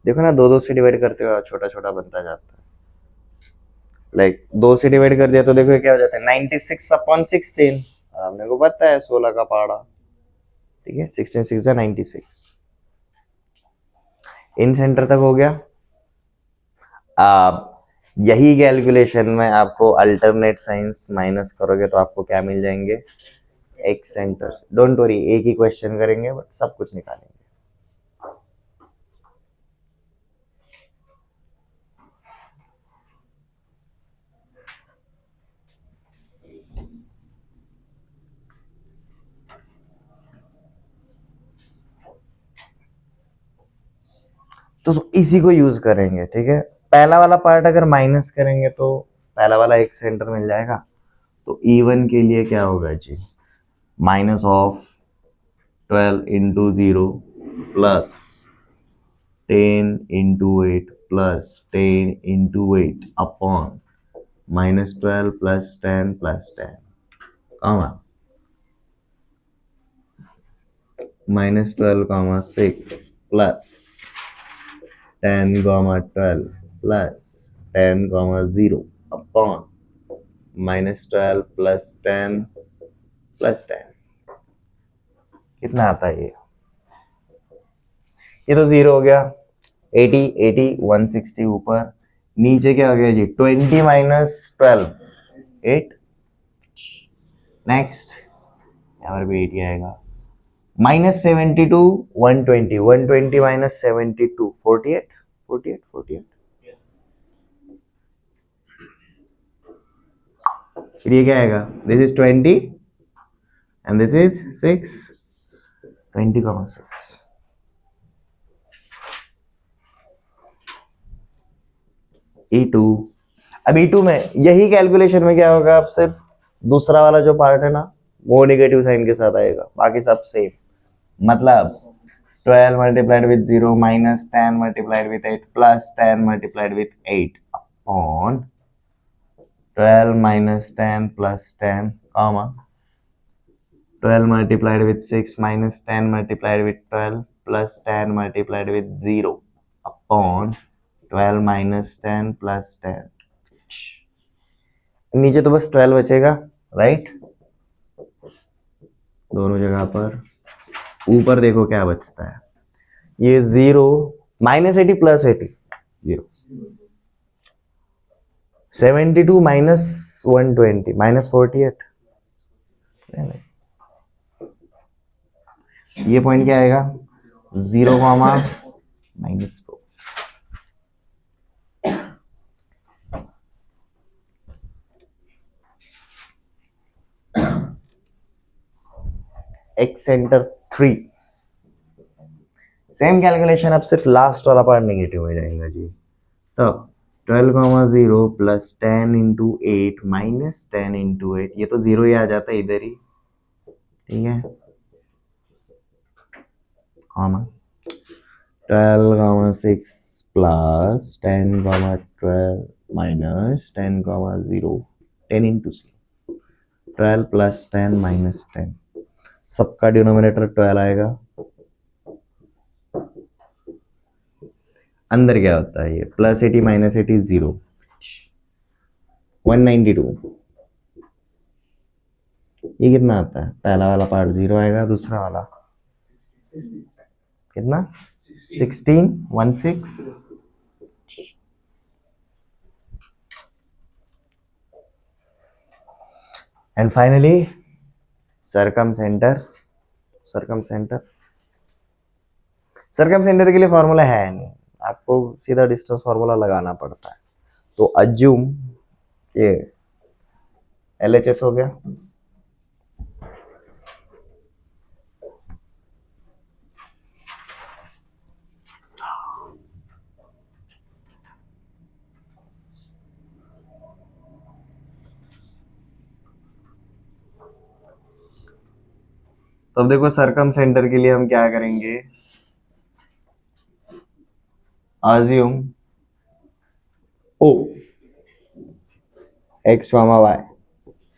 देखो ना, दो से डिवाइड करते हुए छोटा छोटा बनता जाता है। लाइक 2 से डिवाइड कर दिया तो देखो क्या हो जाता है, 96 अपॉन 16। हमने को पता है 16 का पहाड़ा, ठीक है। 16 6 96। इन सेंटर तक हो गया। आप यही कैलकुलेशन में आपको अल्टरनेट साइंस माइनस करोगे तो आपको क्या मिल जाएंगे? X centre. डोंट वरी, एक ही क्वेश्चन करेंगे बट सब कुछ निकालेंगे। तो इसी को यूज करेंगे, ठीक है। पहला वाला पार्ट अगर माइनस करेंगे तो पहला वाला एक सेंटर मिल जाएगा। तो E1 के लिए क्या होगा जी? Minus of 12 into 0 plus 10 into 8 plus 10 into 8 upon minus 12 plus 10 plus 10 comma minus 12 comma 6 plus 10 comma 12 plus 10 comma 0 upon minus 12 plus 10 plus 10। कितना आता है ये तो 0 हो गया। 80 80 160 ऊपर, नीचे क्या हो गया जी? 20 माइनस 12 8। नेक्स्ट यहाँ पर भी 80 आएगा। Minus 72 120 120 minus 72 48 48 48। फिर ये क्या आएगा? This is 20 and this is 6 20,6। E2। अब E2 में यही कैलकुलेशन में क्या होगा? अब सिर्फ दूसरा वाला जो पार्ट है ना वो नेगेटिव साइन के साथ आएगा, बाकी सब सेम। मतलब 12 multiplied with 0 minus 10 multiplied with 8 plus 10 multiplied with 8 upon 12 minus 10 plus 10 comma 12 multiplied with 6 minus 10 multiplied with 12 plus 10 multiplied with 0 upon 12 minus 10 plus 10। नीचे तो बस 12 बचेगा, राइट? दोनों जगह पर। ऊपर देखो क्या बचता है, ये 0 माइनस 80 प्लस 80 0 72 माइनस 120 माइनस 48। ये पॉइंट क्या आएगा? 0 comma minus 4। X centre 3। Same calculation, अब सिर्फ लास्ट वाला पार्ट नेगेटिव हो जाएगा जी। तो 12,0 प्लस 10 इंटू 8 माइनस 10 इंटू 8, ये तो 0 ही आ जाता है इधर ही, ठीक है। Comma 12,6 plus 10,12 minus 10,0 10 into c 12 plus 10 minus 10 सबका डिनोमिनेटर 12 आएगा. अंदर क्या होता है ये +80 -80 0 192. ये कितना आता है पहला वाला पार्ट 0 आएगा दूसरा वाला कितना 16 16 एंड फाइनली सरकम सेंटर के लिए फॉर्मूला है नहीं आपको सीधा डिस्टेंस फॉर्मूला लगाना पड़ता है. तो अज्यूम ये LHS हो गया. तो अब देखो सरकम सेंटर के लिए हम क्या करेंगे. Assume O x, y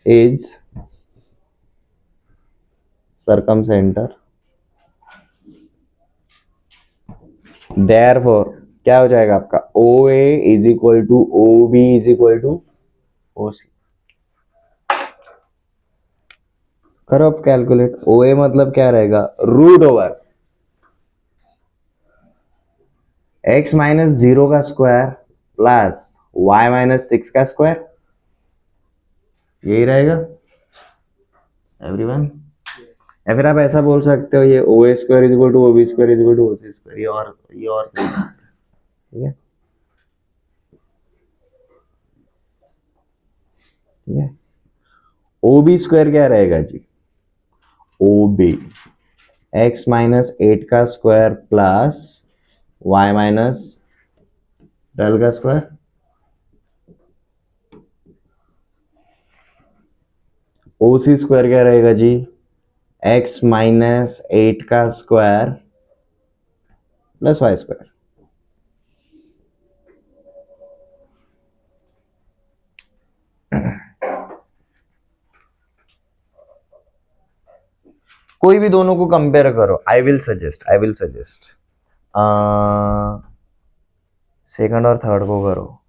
is circumcenter. Therefore क्या हो जाएगा आपका OA is equal to OB is equal to OC. करो अब कैलकुलेट. OA मतलब क्या रहेगा √ओवर x - 0 का स्क्वायर प्लस y - 6 का स्क्वायर. यही रहेगा एवरीवन. या फिर आप ऐसा बोल सकते हो ये OA square is equal to OB square is equal to OC square. ये और सही है. ठीक है ठीक है. OB स्क्वायर क्या रहेगा जी OB x - 8 का स्क्वायर प्लस y - 12 का स्क्वायर. OC स्क्वायर क्या रहेगा जी x - 8 का स्क्वायर प्लस y स्क्वायर. कोई भी दोनों को कंपेयर करो. आई विल सजेस्ट सेकंड और थर्ड को करो.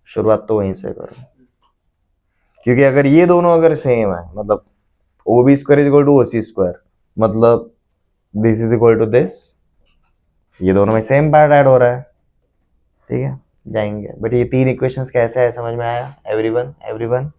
शुरुआत तो वहीं से करो क्योंकि अगर ये दोनों अगर सेम है मतलब OB square is equal to OC square मतलब this is equal to this. ये दोनों में सेम पार्ट ऐड हो रहा है. ठीक है जाएंगे. बट ये तीन इक्वेशंस कैसे है समझ में आया एवरीवन.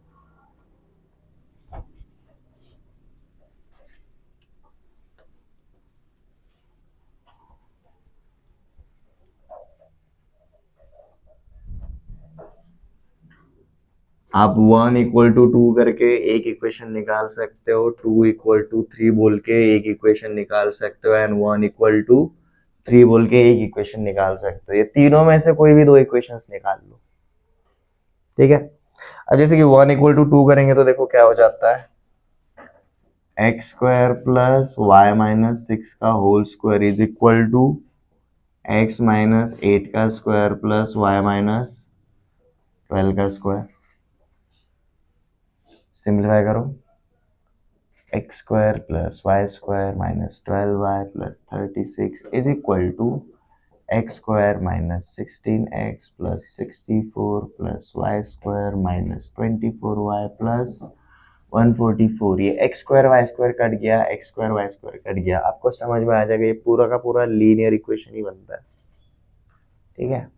आप 1 = 2 करके एक इक्वेशन निकाल सकते हो. 2 = 3 बोल के एक इक्वेशन निकाल सकते हो एंड 1 = 3 बोल के एक इक्वेशन निकाल सकते हो. ये तीनों में से कोई भी दो इक्वेशंस निकाल लो. ठीक है. अब जैसे कि 1 = 2 करेंगे तो देखो क्या हो जाता है x² प्लस y - 6 का whole square is equal to x - 8 का स्क्वायर प्लस y - 12 का स्क्वायर. सिंप्लीफाई करो. x² plus y² minus 12y plus 36 is equal to x² minus 16x plus 64 plus y² minus 24y plus 144. ये x² कट गया x² कट गया. आपको समझ में आ जाएगा ये पूरा का पूरा लीनियर इक्वेशन ही बनता है. ठीक है.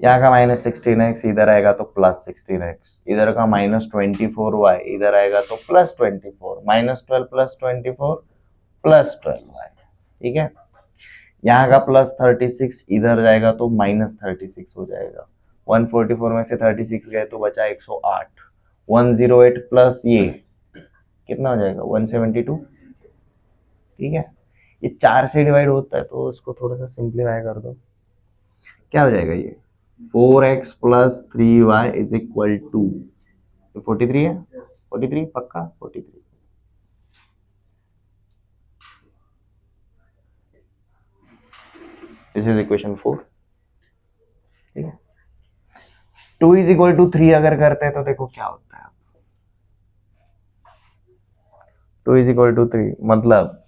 यहाँ का -16x इधर आएगा तो +16x. इधर का -24y इधर आएगा तो +24. -12 + 24 + 12y. ठीक है. यहाँ का +36 इधर जाएगा तो -36 हो जाएगा. 144 में से 36 गए तो बचा 108. 108 प्लस ये कितना हो जाएगा 172. ठीक है. ये 4 से डिवाइड होता है तो इसको थोड़ा सा सिंप्लीफाई कर दो. क्या हो जाएगा ये 4x plus 3y is equal to 43 है. 43 पक्का 43. दिस इज इक्वेशन 4, ठीक है। 2 इज इक्वल टू 3 अगर करते हैं तो देखो क्या होता है। 2 इज इक्वल टू 3 मतलब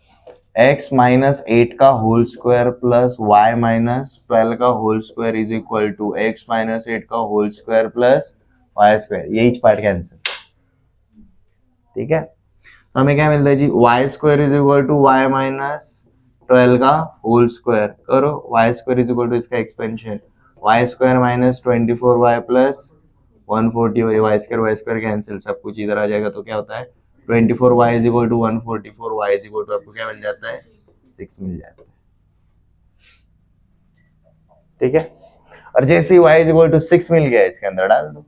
x माइनस 8 का whole square plus y minus 12 का whole square is equal to x minus 8 का whole square plus y square, यही पार्ट कैंसिल, ठीक है। तो हमें क्या मिलता है जी, y square is equal to y minus 12 का होल स्क्वायर, करो y square is equal to इसका expansion y square minus 24y plus 140, y square cancel, सब कुछ इधर आ जाएगा तो क्या होता है 24y is equal to 144, y is equal to आपको क्या मिल जाता है 6 मिल जाता है, ठीक है। और जैसे ही y इज इक्वल टू 6 मिल गया इसके अंदर डाल दो,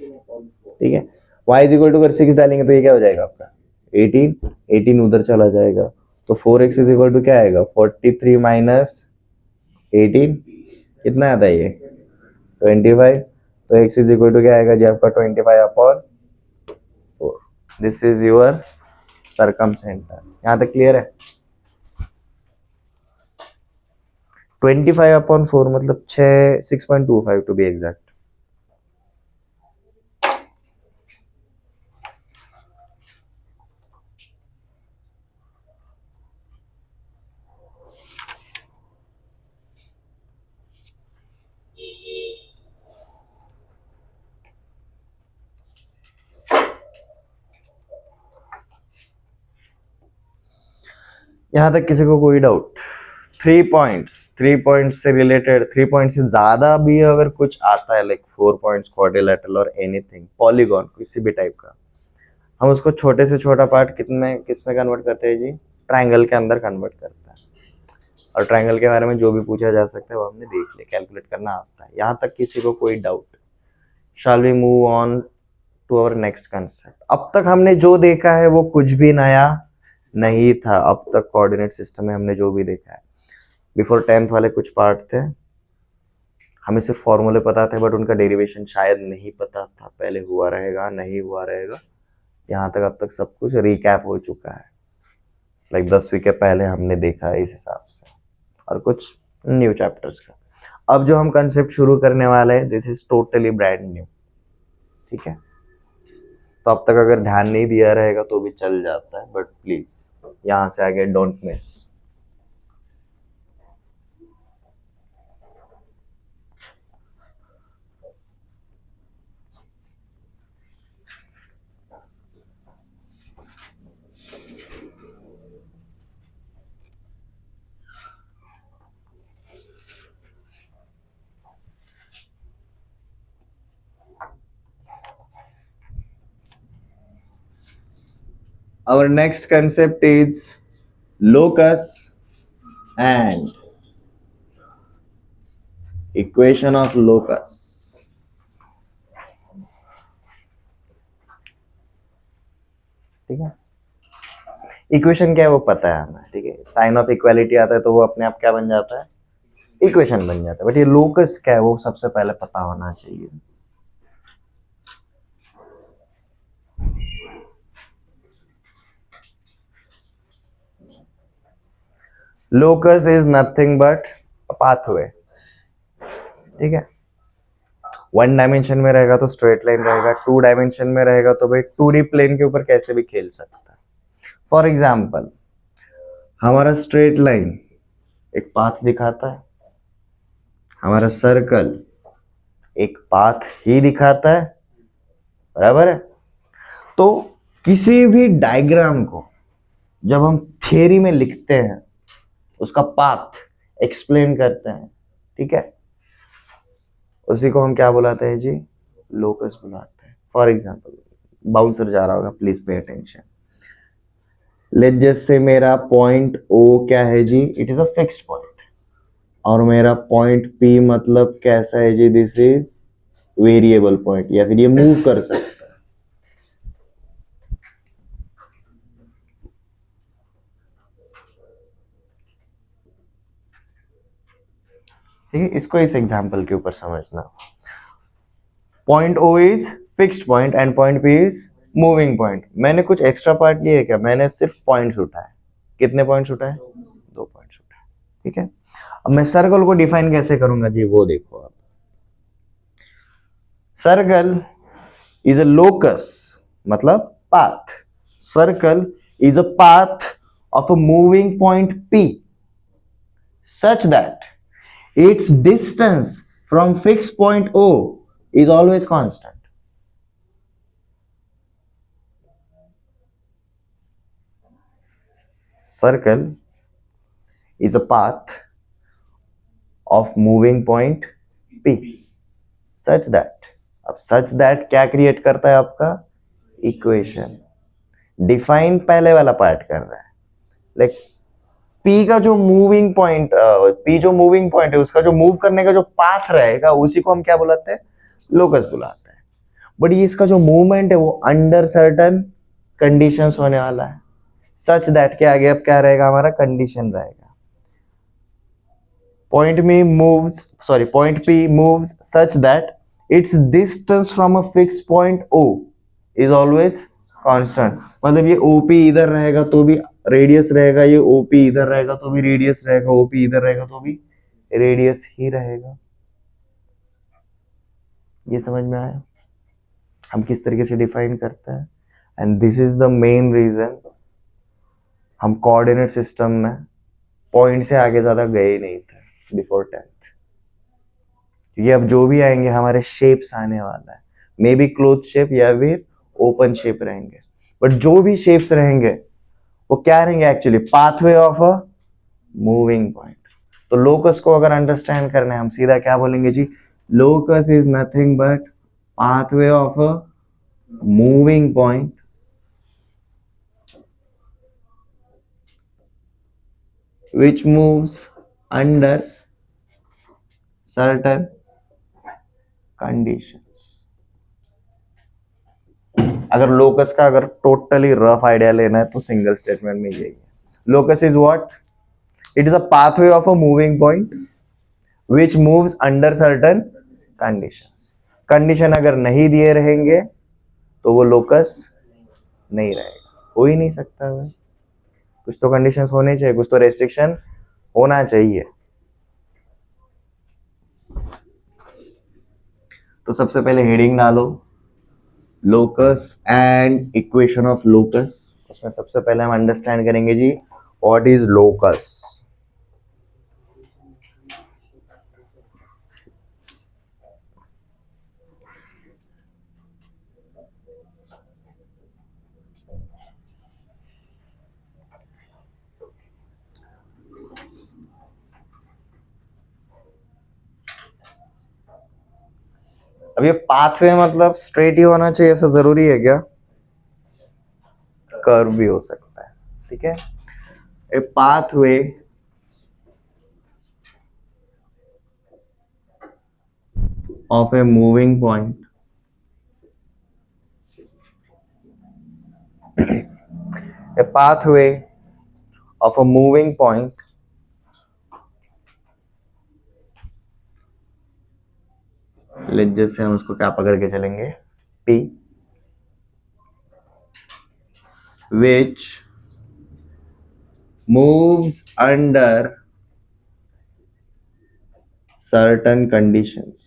ठीक है। y इज इक्वल टू अगर 6 डालेंगे तो ये क्या हो जाएगा आपका 18 उधर चला जाएगा, तो 4x इज इक्वल टू क्या आएगा 43 माइनस 18, कितना आता है ये 25, तो x इज इक्वल टू क्या आएगा जी आपका 25 अपॉन 4, दिस इज योर सर्कमसेंटर। यहां तक क्लियर है। 25 अपॉन 4 मतलब 6.25 टू बी एग्जैक्ट। यहां तक किसी को कोई डाउट? 3 पॉइंट्स से रिलेटेड, 3 पॉइंट से ज्यादा भी अगर कुछ आता है लाइक 4 पॉइंट्स, क्वाड्रिलेटरल और एनीथिंग, पॉलीगॉन किसी भी टाइप का, हम उसको छोटे से छोटा पार्ट किस में कन्वर्ट करते हैं जी, ट्रायंगल के अंदर कन्वर्ट करते हैं। और ट्रायंगल के बारे में जो भी पूछा जा सकता है वो हमने देख लिया, कैलकुलेट करना आता है। यहाँ तक किसी को कोई doubt? Shall we move on to our next concept. अब तक हमने जो देखा है वो कुछ भी नया नहीं था। अब तक कोऑर्डिनेट सिस्टम में हमने जो भी देखा है, बिफोर 10th वाले कुछ पार्ट थे, हमें सिर्फ फॉर्मूले पता थे बट उनका डेरिवेशन शायद नहीं पता था, पहले हुआ रहेगा नहीं हुआ रहेगा। यहाँ तक अब तक सब कुछ रिकैप हो चुका है, लाइक 10वीं के पहले हमने देखा है इस हिसाब से, और कुछ न्यू चैप्टर्स का। अब जो हम कंसेप्ट शुरू करने वाले हैं, this is totally brand new, ठीक है। तो अब तक अगर ध्यान नहीं दिया रहेगा तो भी चल जाता है, बट प्लीज यहां से आगे don't miss. Our next concept is locus and equation of locus. ठीक है, इक्वेशन क्या है वो पता है हमें, ठीक है। साइन ऑफ इक्वालिटी आता है तो वो अपने आप क्या बन जाता है, इक्वेशन बन जाता है। बट ये लोकस क्या है वो सबसे पहले पता होना चाहिए। Locus is nothing but pathway, ठीक है। 1 डायमेंशन में रहेगा तो स्ट्रेट लाइन रहेगा, 2 डायमेंशन में रहेगा तो भाई 2D प्लेन के ऊपर कैसे भी खेल सकता है। फॉर एग्जाम्पल, हमारा स्ट्रेट लाइन एक पाथ दिखाता है, हमारा सर्कल एक पाथ ही दिखाता है, बराबर है। तो किसी भी डायग्राम को जब हम थियरी में लिखते हैं, उसका पाथ एक्सप्लेन करते हैं, ठीक है, उसी को हम क्या बुलाते हैं जी, लोकस बुलाते हैं। फॉर एग्जाम्पल, बाउंसर जा रहा होगा, please pay attention. Let's just say मेरा पॉइंट ओ क्या है जी, it is a fixed point, और मेरा पॉइंट पी मतलब कैसा है जी, दिस इज वेरिएबल पॉइंट, या फिर ये मूव कर सकता है। ठीक है, इसको इस एग्जाम्पल के ऊपर समझना। Point O is fixed point and point P is moving point. मैंने कुछ एक्स्ट्रा पार्ट लिए क्या, मैंने सिर्फ पॉइंट्स उठाए। कितने पॉइंट्स उठाए, 2 पॉइंट्स उठाए, ठीक है। अब मैं सर्कल को डिफाइन कैसे करूंगा जी, वो देखो आप। सर्कल इज अ लोकस, मतलब path. Circle is a path of a moving point P such that its distance from fixed point O is always constant. Circle is a path of moving point P such that, अब such that क्या क्रिएट करता है आपका इक्वेशन, डिफाइन पहले वाला पार्ट कर रहा है। लाइक पी का जो मूविंग पॉइंट, पी जो मूविंग पॉइंट है उसका जो मूव करने का जो पाथ रहेगा उसी को हम क्या बुलाते हैं, लोकस बुलाते हैं। बट ये इसका जो मूवमेंट है वो अंडर सर्टन कंडीशंस होने वाला है। सच दैट के आगे अब क्या रहेगा, हमारा कंडीशन रहेगा। पॉइंट में moves, sorry point P moves such that its distance from a fix point O is always constant. मतलब ये ओपी इधर रहेगा तो भी रेडियस रहेगा, ये ओपी इधर रहेगा तो भी रेडियस रहेगा, ओपी इधर रहेगा तो भी रेडियस ही रहेगा। ये समझ में आया हम किस तरीके से डिफाइन करते हैं। And this is the main reason हम कोऑर्डिनेट सिस्टम में पॉइंट से आगे ज्यादा गए नहीं थे बिफोर 10th। ये अब जो भी आएंगे हमारे शेप्स आने वाला है, मे बी क्लोज शेप या फिर ओपन शेप रहेंगे, बट जो भी शेप्स रहेंगे वो क्या रहेंगे, actually pathway of a moving point. तो लोकस को अगर अंडरस्टैंड करना है हम सीधा क्या बोलेंगे जी, locus is nothing but pathway of a moving point which moves under certain conditions। अगर लोकस का अगर टोटली रफ आइडिया लेना है तो सिंगल स्टेटमेंट में यही है। Locus is what, it is a pathway of a moving point which moves under certain conditions. Condition अगर नहीं दिए रहेंगे तो वो लोकस नहीं रहेगा, हो ही नहीं सकता है। कुछ तो कंडीशंस होने चाहिए, कुछ तो रेस्ट्रिक्शन होना चाहिए। तो सबसे पहले हेडिंग डालो locus and equation of locus. उसमें सबसे पहले हम अंडरस्टैंड करेंगे जी व्हाट इज लोकस। अब ये पाथवे मतलब स्ट्रेट ही होना चाहिए ऐसा जरूरी है क्या, कर्व भी हो सकता है, ठीक है। ए pathway of a moving point a pathway of a moving point जैसे हम उसको क्या पकड़ के चलेंगे, P which moves under certain conditions।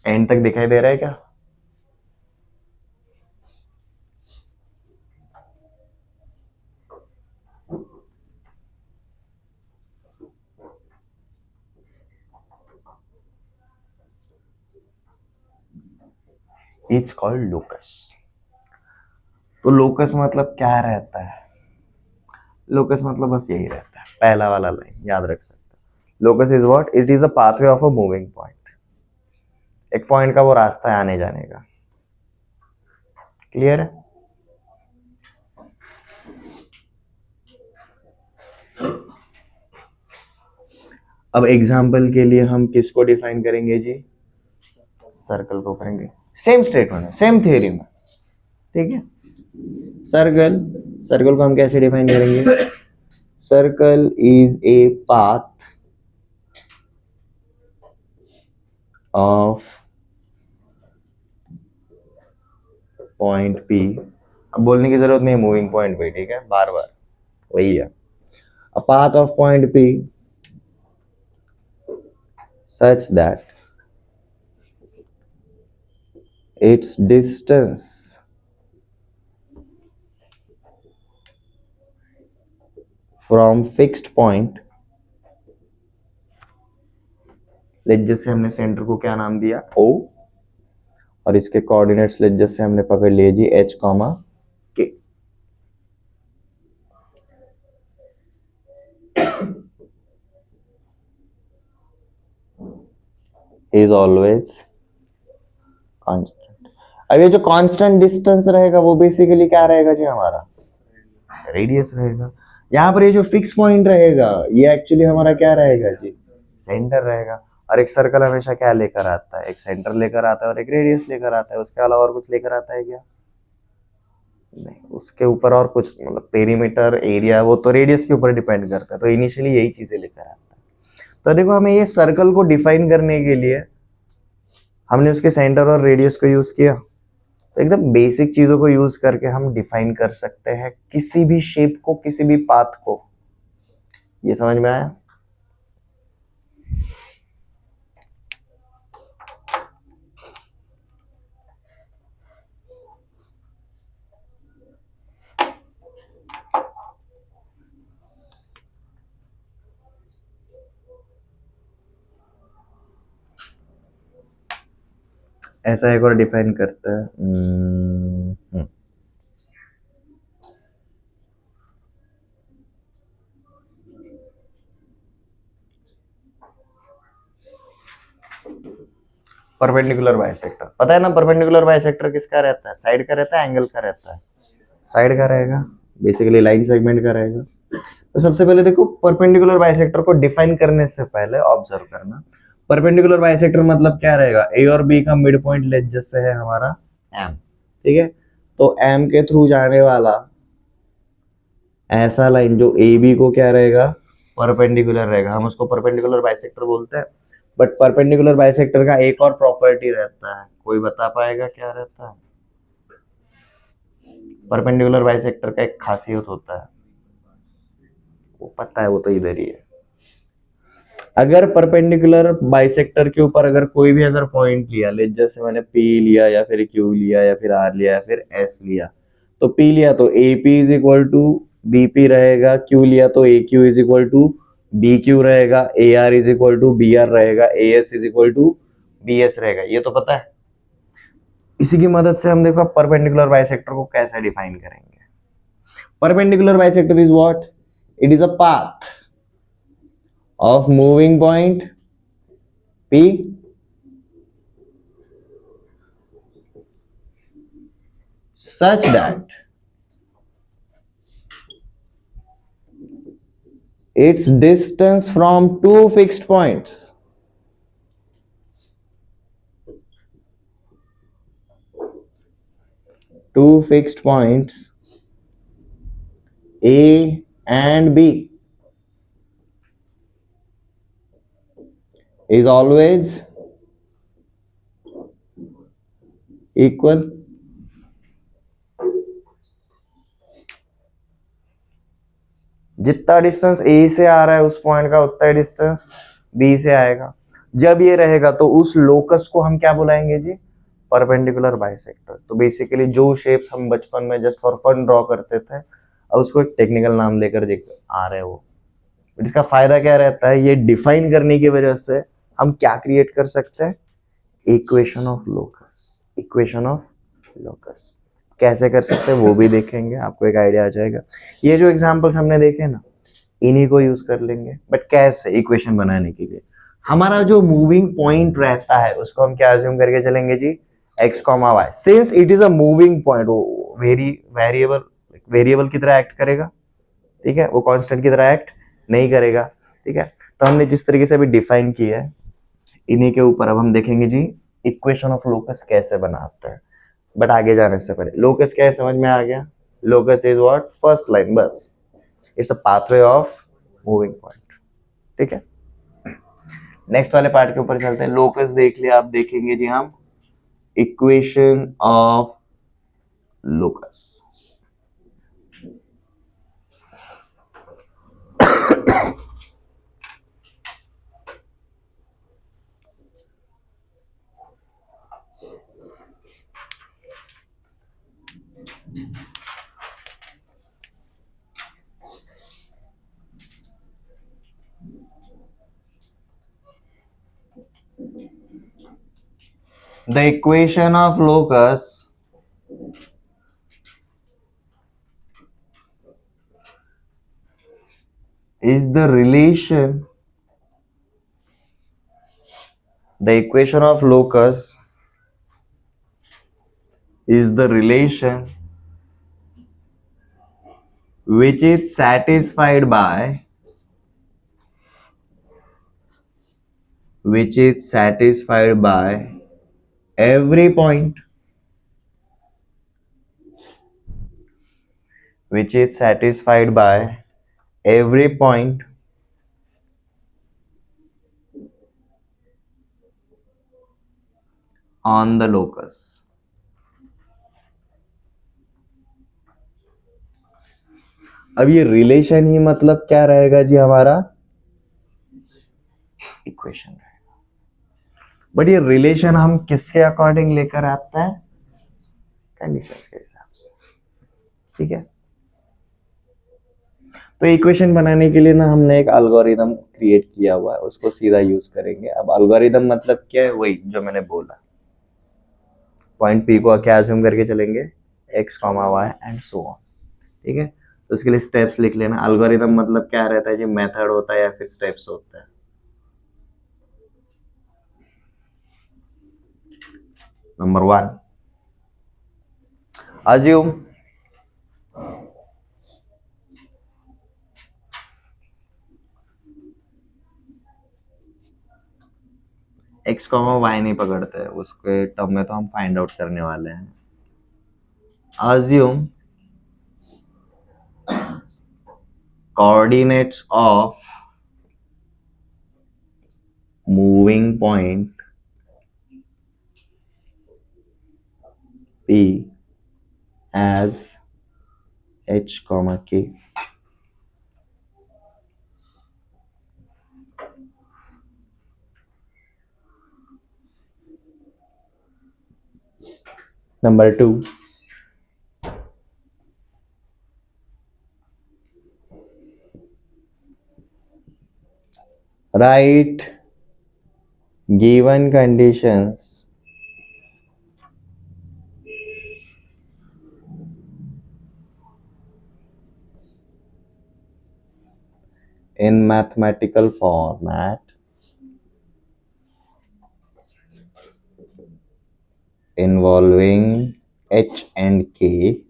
And तक दिखाई दे रहा है क्या, इट्स कॉल्ड लोकस। तो लोकस मतलब क्या रहता है, लोकस मतलब बस यही रहता है, पहला वाला लाइन याद रख सकते हो। Locus is what, it is a pathway of a moving point. एक पॉइंट का वो रास्ता है आने जाने का, क्लियर है। अब एग्जाम्पल के लिए हम किसको डिफाइन करेंगे जी, सर्कल को करेंगे। सेम स्टेटमेंट में, सेम थियरी में, ठीक है। सर्कल, सर्कल को हम कैसे डिफाइन करेंगे, circle is a path of point P. अब बोलने की जरूरत नहीं मूविंग पॉइंट पे, ठीक है, बार बार वही है, a path of point P such that its distance from fixed point, let जैसे हमने सेंटर को क्या नाम दिया O, और इसके कोऑर्डिनेट्स लेट जैसे हमने पकड़ लिए जी H, K, is always constant. अब ये जो कांस्टेंट डिस्टेंस रहेगा वो बेसिकली क्या रहेगा जी, हमारा रेडियस रहेगा। यहाँ पर ये जो फिक्स पॉइंट रहेगा ये एक्चुअली हमारा क्या रहेगा जी, सेंटर रहेगा। और एक सर्कल हमेशा क्या लेकर आता है, एक सेंटर लेकर आता है और एक रेडियस लेकर आता है, उसके अलावा और कुछ लेकर आता है क्या, नहीं। उसके ऊपर और कुछ मतलब पेरीमीटर एरिया वो तो रेडियस के ऊपर डिपेंड करता है, तो इनिशियली यही चीजें लेकर आता है। तो देखो हमें ये सर्कल को डिफाइन करने के लिए हमने उसके सेंटर और रेडियस को यूज किया, तो एकदम बेसिक चीजों को यूज करके हम डिफाइन कर सकते हैं किसी भी शेप को, किसी भी पाथ को। ये समझ में आया? ऐसा एक और डिफाइन करता है, परपेंडिकुलर बाइसेक्टर। पता है ना परपेंडिकुलर बाइसेक्टर किसका रहता है, साइड का रहता है, एंगल का रहता है, साइड का रहेगा, बेसिकली लाइन सेगमेंट का रहेगा। तो सबसे पहले देखो परपेंडिकुलर बाइसेक्टर को डिफाइन करने से पहले ऑब्जर्व करना, परपेंडिकुलर बाइसेक्टर मतलब क्या रहेगा, ए और बी का मिड पॉइंट लेट जैसे है हमारा एम, ठीक है। तो एम के थ्रू जाने वाला ऐसा लाइन जो ए बी को क्या रहेगा, परपेंडिकुलर रहेगा, हम उसको परपेंडिकुलर बाइसेक्टर बोलते हैं। बट परपेंडिकुलर बाइसेक्टर का एक और प्रॉपर्टी रहता है, कोई बता पाएगा क्या रहता है? परपेंडिकुलर बाइसेक्टर का एक खासियत होता है, वो पता है, वो तो इधर ही है। अगर परपेंडिकुलर बाइसेक्टर के ऊपर अगर कोई भी अगर पॉइंट लिया, ले जैसे मैंने P लिया या फिर Q लिया या फिर R लिया या फिर S लिया, तो P लिया तो AP is equal to BP रहेगा, Q लिया तो AQ is equal to BQ रहेगा, AR is equal to BR रहेगा, AS is equal to BS रहेगा। ये तो पता है। इसी की मदद से हम देखो परपेंडिकुलर बाइसेक्टर को कैसे डिफाइन करेंगे। Perpendicular bisector is what, it is a path of moving point P such that its distance from two fixed points A and B is always equal। जितना डिस्टेंस A से आ रहा है उस पॉइंट का उतना ही डिस्टेंस B से आएगा। जब ये रहेगा तो उस लोकस को हम क्या बुलाएंगे जी, परपेंडिकुलर बाइसेक्टर। तो बेसिकली जो शेप्स हम बचपन में जस्ट फॉर फन ड्रॉ करते थे, अब उसको एक टेक्निकल नाम लेकर देख आ रहे हो। इसका फायदा क्या रहता है, ये डिफाइन करने की वजह से हम क्या क्रिएट कर सकते हैं, equation of locus. Equation of locus कैसे कर सकते हैं वो भी देखेंगे, आपको एक आइडिया आ जाएगा। ये जो एग्जांपल्स हमने देखे ना, इन्हीं को यूज कर लेंगे। बट कैसे, इक्वेशन बनाने के लिए हमारा जो मूविंग पॉइंट रहता है उसको हम क्या अज्यूम करके चलेंगे जी, x, y। Since it is a moving point, वो वेरिएबल की तरह एक्ट करेगा, ठीक है, वो कांस्टेंट की तरह एक्ट नहीं करेगा, ठीक है। तो हमने जिस तरीके से अभी डिफाइन किया है, इन्हीं के ऊपर अब हम देखेंगे जी इक्वेशन ऑफ लोकस कैसे बनाते हैं। बट आगे जाने से पहले लोकस क्या है समझ में आ गया, locus is what, first line, बस it's a pathway of moving point, ठीक है। नेक्स्ट वाले पार्ट के ऊपर चलते हैं। लोकस देख लिया, आप देखेंगे जी हम equation of locus. The equation of locus is the relation. The equation of locus is the relation which is satisfied by every point which is satisfied by every point on the locus. अब ये रिलेशन ही मतलब क्या रहेगा जी हमारा इक्वेशन रहेगा. बट ये रिलेशन हम किसके अकॉर्डिंग लेकर आते हैं कंडीशंस के हिसाब से. ठीक है. तो इक्वेशन बनाने के लिए ना हमने एक एल्गोरिदम क्रिएट किया हुआ है, उसको सीधा यूज करेंगे. अब एल्गोरिदम मतलब क्या है, वही जो मैंने बोला. पॉइंट पी को क्या अज्यूम करके चलेंगे x, y and so on. ठीक है. तो उसके लिए स्टेप्स लिख लेना. एल्गोरिदम मतलब क्या रहता है जी, मेथड होता है या फिर स्टेप्स होता है. नंबर 1, अज्यूम x, y नहीं पकड़ते हैं, उसके टर्म में तो हम फाइंड आउट करने वाले हैं. Assume coordinates of moving point P as h, k. Number 2, write given conditions in mathematical format involving h and k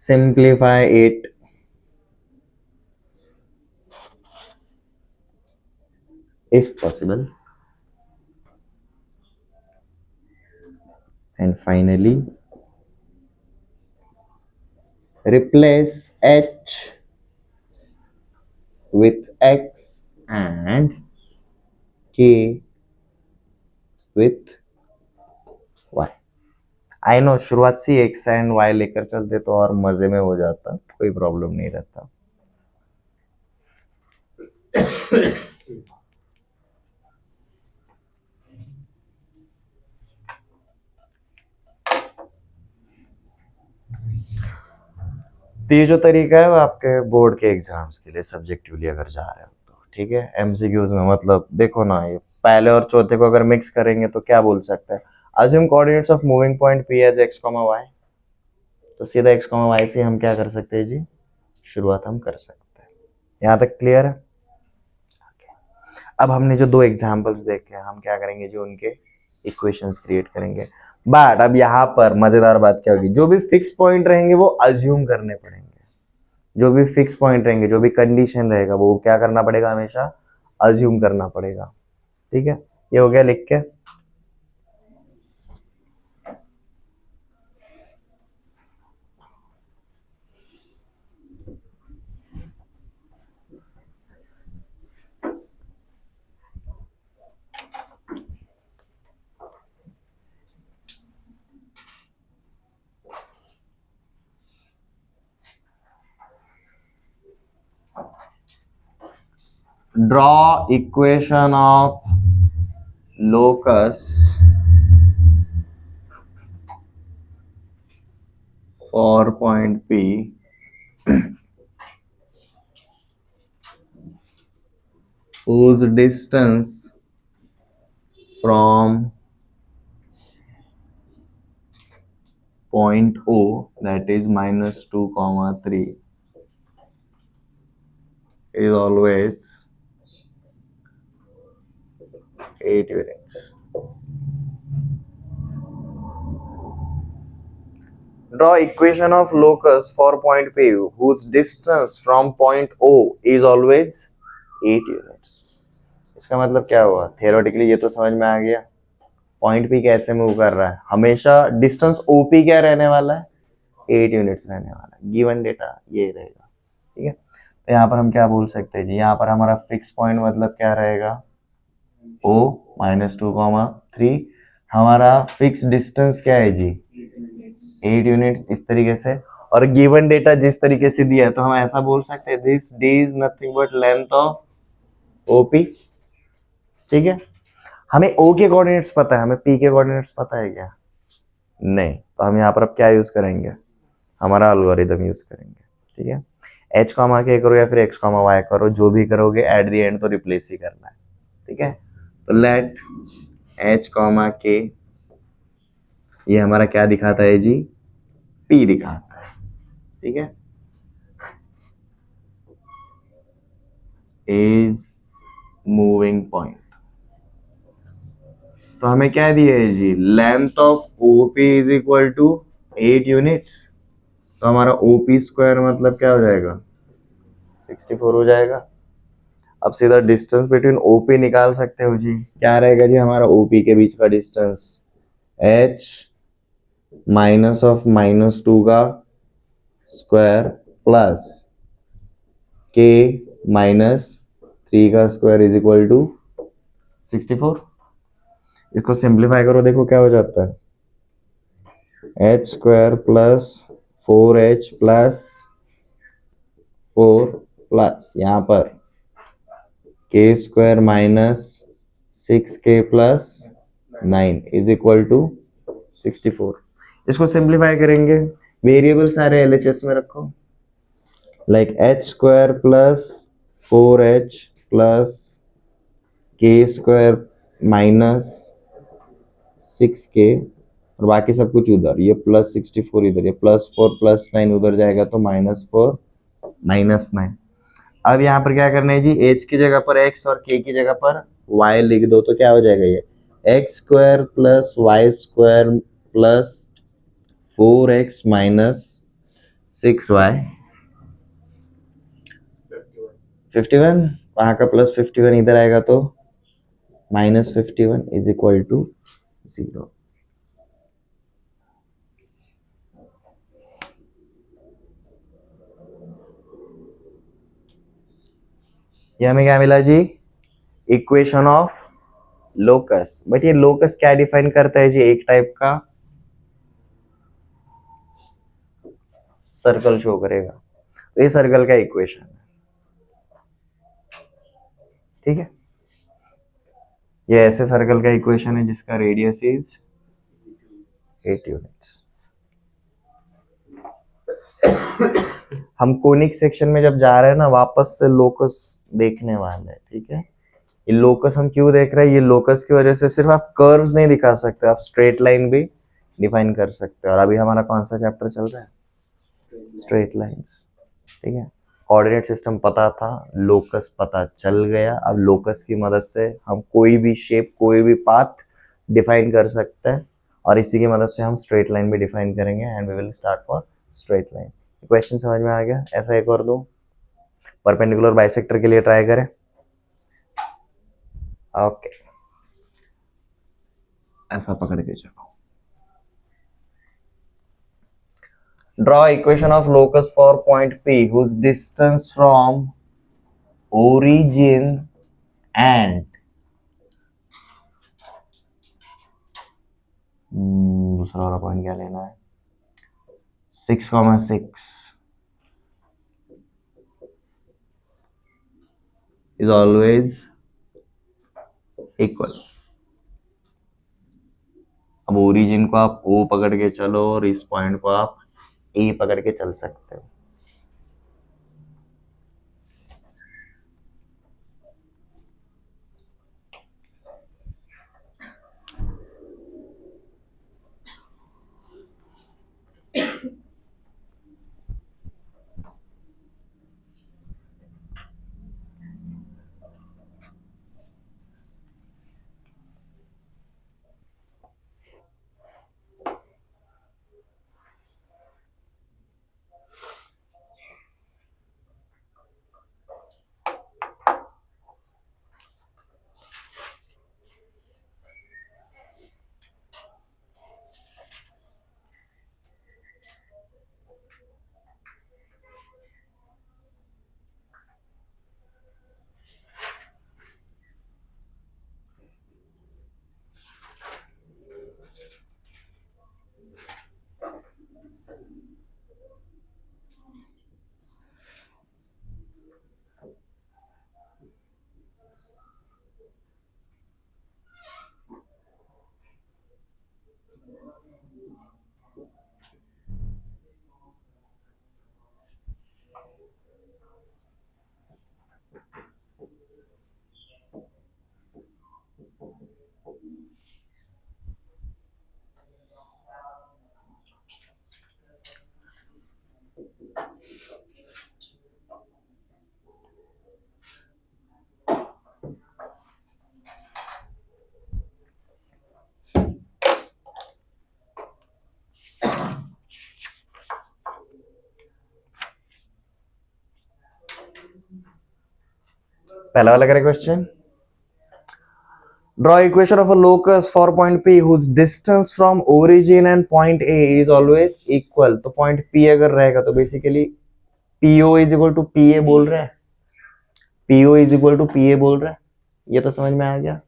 simplify it if possible, and finally replace h with x and k with y. I know शुरुआत से एक्स एंड वाई लेकर चलते तो और मजे में हो जाता, कोई प्रॉब्लम नहीं रहता. तो ये जो तरीका है वो आपके बोर्ड के एग्जाम्स के लिए सब्जेक्टिवली अगर जा रहे हो तो ठीक है. एमसीक्यूज में मतलब देखो ना, ये पहले और चौथे को अगर मिक्स करेंगे तो क्या बोल सकते हैं, assume coordinates of moving point P as x, y. तो सीधा x, y से हम क्या कर सकते हैं जी, शुरुआत हम कर सकते हैं. यहाँ तक क्लियर है. अब हमने जो 2 एग्जाम्पल्स देखे हम क्या करेंगे जी, उनके इक्वेशंस क्रिएट करेंगे. बट अब यहाँ पर मजेदार बात क्या होगी, जो भी फिक्स पॉइंट रहेंगे वो अज्यूम करने पड़ेंगे. जो भी फिक्स पॉइंट रहेंगे, जो भी कंडीशन रहेगा वो क्या करना पड़ेगा, हमेशा अज्यूम करना पड़ेगा. ठीक है. ये हो गया लिख के. draw equation of locus for point P whose distance from point O, that is -2, 3, is always 8 units. Draw equation of locus for point P whose distance from point O is always 8 units. इसका मतलब क्या हुआ? थियोरेटिकली ये तो समझ में आ गया, पॉइंट पी कैसे मूव कर रहा है, हमेशा डिस्टेंस ओपी क्या रहने वाला है? 8 यूनिट्स रहने वाला है। गिवन डेटा ये रहेगा, ठीक है। तो यहाँ पर हम क्या बोल सकते हैं जी, यहाँ पर हमारा फिक्स पॉइंट मतलब क्या रहेगा? ओ -2, 3। हमारा फिक्स डिस्टेंस क्या है जी? 8 यूनिट्स, इस तरीके से। और गिवन डेटा जिस तरीके से दिया है तो हम ऐसा बोल सकते हैं this D is nothing but length of OP, ठीक है। हमें ओ के कोऑर्डिनेट्स पता है, हमें पी के कोऑर्डिनेट्स पता है क्या? नहीं। तो हम यहाँ पर अब क्या यूज करेंगे? हमारा एल्गोरिथम यूज करेंगे, ठीक है। h कॉमा के करो या फिर x कॉमा y करो, जो भी करोगे एट द एंड तो रिप्लेस ही करना है, ठीक है। तो लेट h कॉमा के, ये हमारा क्या दिखाता है जी? p दिखाता है, ठीक है। इज मूविंग पॉइंट, तो हमें क्या दिया है जी? Length of OP is equal to 8 units. तो हमारा ओपी स्क्वायर मतलब क्या हो जाएगा? 64 हो जाएगा। अब सीधा डिस्टेंस बिटवीन ओपी निकाल सकते हो जी, क्या रहेगा जी हमारा ओपी के बीच का डिस्टेंस? h -2 का स्क्वायर प्लस k -3 का स्क्वायर इज इक्वल टू 64। इसको सिंप्लीफाई करो, देखो क्या हो जाता है? h square plus 4h plus 4 plus यहाँ पर k square -6k plus 9 is equal to 64। इसको सिंप्लीफाई करेंगे, वेरिएबल सारे LHS में रखो, like h square plus 4h plus k square -6k और बाकी सब कुछ उधर, ये प्लस 64 इधर, ये +4 +9 उधर जाएगा तो -4 -9। अब यहाँ पर क्या करना है जी? h की जगह पर x और k की जगह पर y लिख दो, तो क्या हो जाएगा? ये x square plus y square plus 4x -6y 51, वहां का +51 इधर आएगा तो -51 इज इक्वल टू 0। ये हमें क्या मिला जी? Equation of locus. बट ये लोकस क्या डिफाइन करता है जी? एक टाइप का सर्कल शो करेगा, तो ये सर्कल का इक्वेशन है, ठीक है। ये ऐसे सर्कल का इक्वेशन है जिसका रेडियस इज 8 यूनिट्स। हम कोनिक सेक्शन में जब जा रहे हैं ना, वापस से लोकस देखने वाले हैं, ठीक है। ये लोकस हम क्यों देख रहे हैं? ये लोकस की वजह से सिर्फ आप कर्व्स नहीं दिखा सकते, आप स्ट्रेट लाइन भी डिफाइन कर सकते हो। और अभी हमारा कौन सा चैप्टर चल रहा है? स्ट्रेट लाइंस, ठीक है। कोऑर्डिनेट सिस्टम पता था, लोकस पता चल गया। अब लोकस की मदद से हम कोई भी शेप, कोई भी पाथ डिफाइन कर सकते हैं, और इसी की मदद से हम स्ट्रेट लाइन भी डिफाइन करेंगे। And we will start for straight line. Question समझ में आ गया? ऐसा एक और दो, परपेंडिकुलर बाइसेक्टर के लिए ट्राई करें। ओके, ऐसा पकड़ के चलो। Draw equation of locus for point P whose distance from origin and दूसरा वाला पॉइंट क्या लेना है? 6,6 इज ऑलवेज इक्वल। अब ओरिजिन को आप O पकड़ के चलो और इस पॉइंट को आप A पकड़ के चल सकते हो। पहला वाला करें question, draw equation of a locus for point P whose distance from origin and point A is always equal। तो पॉइंट P अगर रहेगा तो basically PO is equal to PA बोल रहा है, PO is equal to PA बोल रहा है, ये तो समझ में आ गया।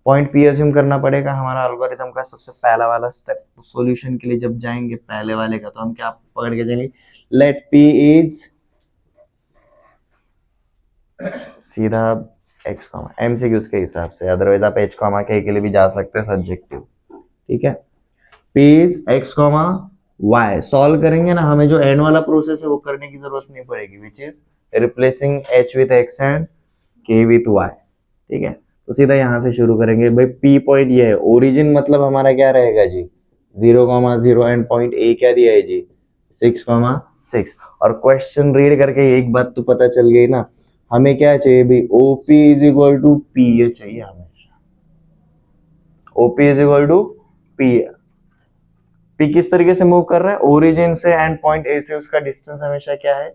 पॉइंट P अज्यूम करना पड़ेगा हमारा एल्गोरिथम का सबसे पहला वाला स्टेप। तो सॉल्यूशन के लिए जब जाएंगे पहले वाले का, तो हम क्या पकड़ के जाएंगे, लेट P इज सीधा x कॉमा, एमसीक्यूज के हिसाब से, अदरवाइज आप h कॉमा के लिए भी जा सकते हैं सब्जेक्टिव, ठीक है। p is x comma y, solve करेंगे ना, हमें जो एंड वाला प्रोसेस है वो करने की जरूरत नहीं पड़ेगी, which is replacing h with x and k with y, ठीक है। तो सीधा यहां से शुरू करेंगे भाई, p पॉइंट ये है, ओरिजिन मतलब हमारा क्या रहेगा जी 0,0 एंड पॉइंट a क्या दिया है जी 6,6। और क्वेश्चन रीड करके एक बात तो पता चल गई ना, हमें क्या चाहिए भाई, OP is equal to P, ये चाहिए हमेशा। OP is equal to P। P किस तरीके से मूव कर रहा है, ओरिजिन से एंड पॉइंट A से उसका डिस्टेंस हमेशा क्या है,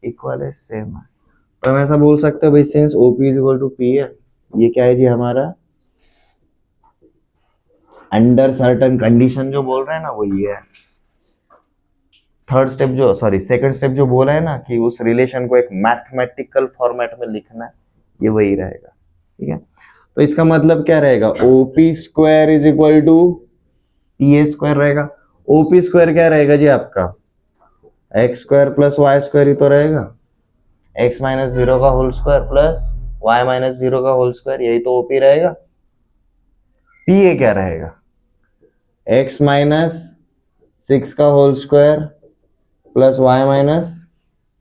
इक्वल है, सेम है। तो हम ऐसा बोल सकते हो भाई, since OP is equal to P है, ये क्या है जी हमारा अंडर सर्टन कंडीशन जो बोल रहे हैं ना वो ये है। थर्ड स्टेप जो, सॉरी सेकंड स्टेप जो बोला है ना कि उस रिलेशन को एक मैथमेटिकल फॉर्मेट में लिखना है, ये वही रहेगा, ठीक है। तो इसका मतलब क्या रहेगा, OP square is equal to PA square रहेगा। OP स्क्वायर क्या रहेगा जी आपका, x square plus Y square ही तो रहेगा, x माइनस 0 का whole square plus y minus 0 का होल स्क्वायर, यही तो OP रहेगा। PA क्या रहेगा, x माइनस 6 का whole square plus y minus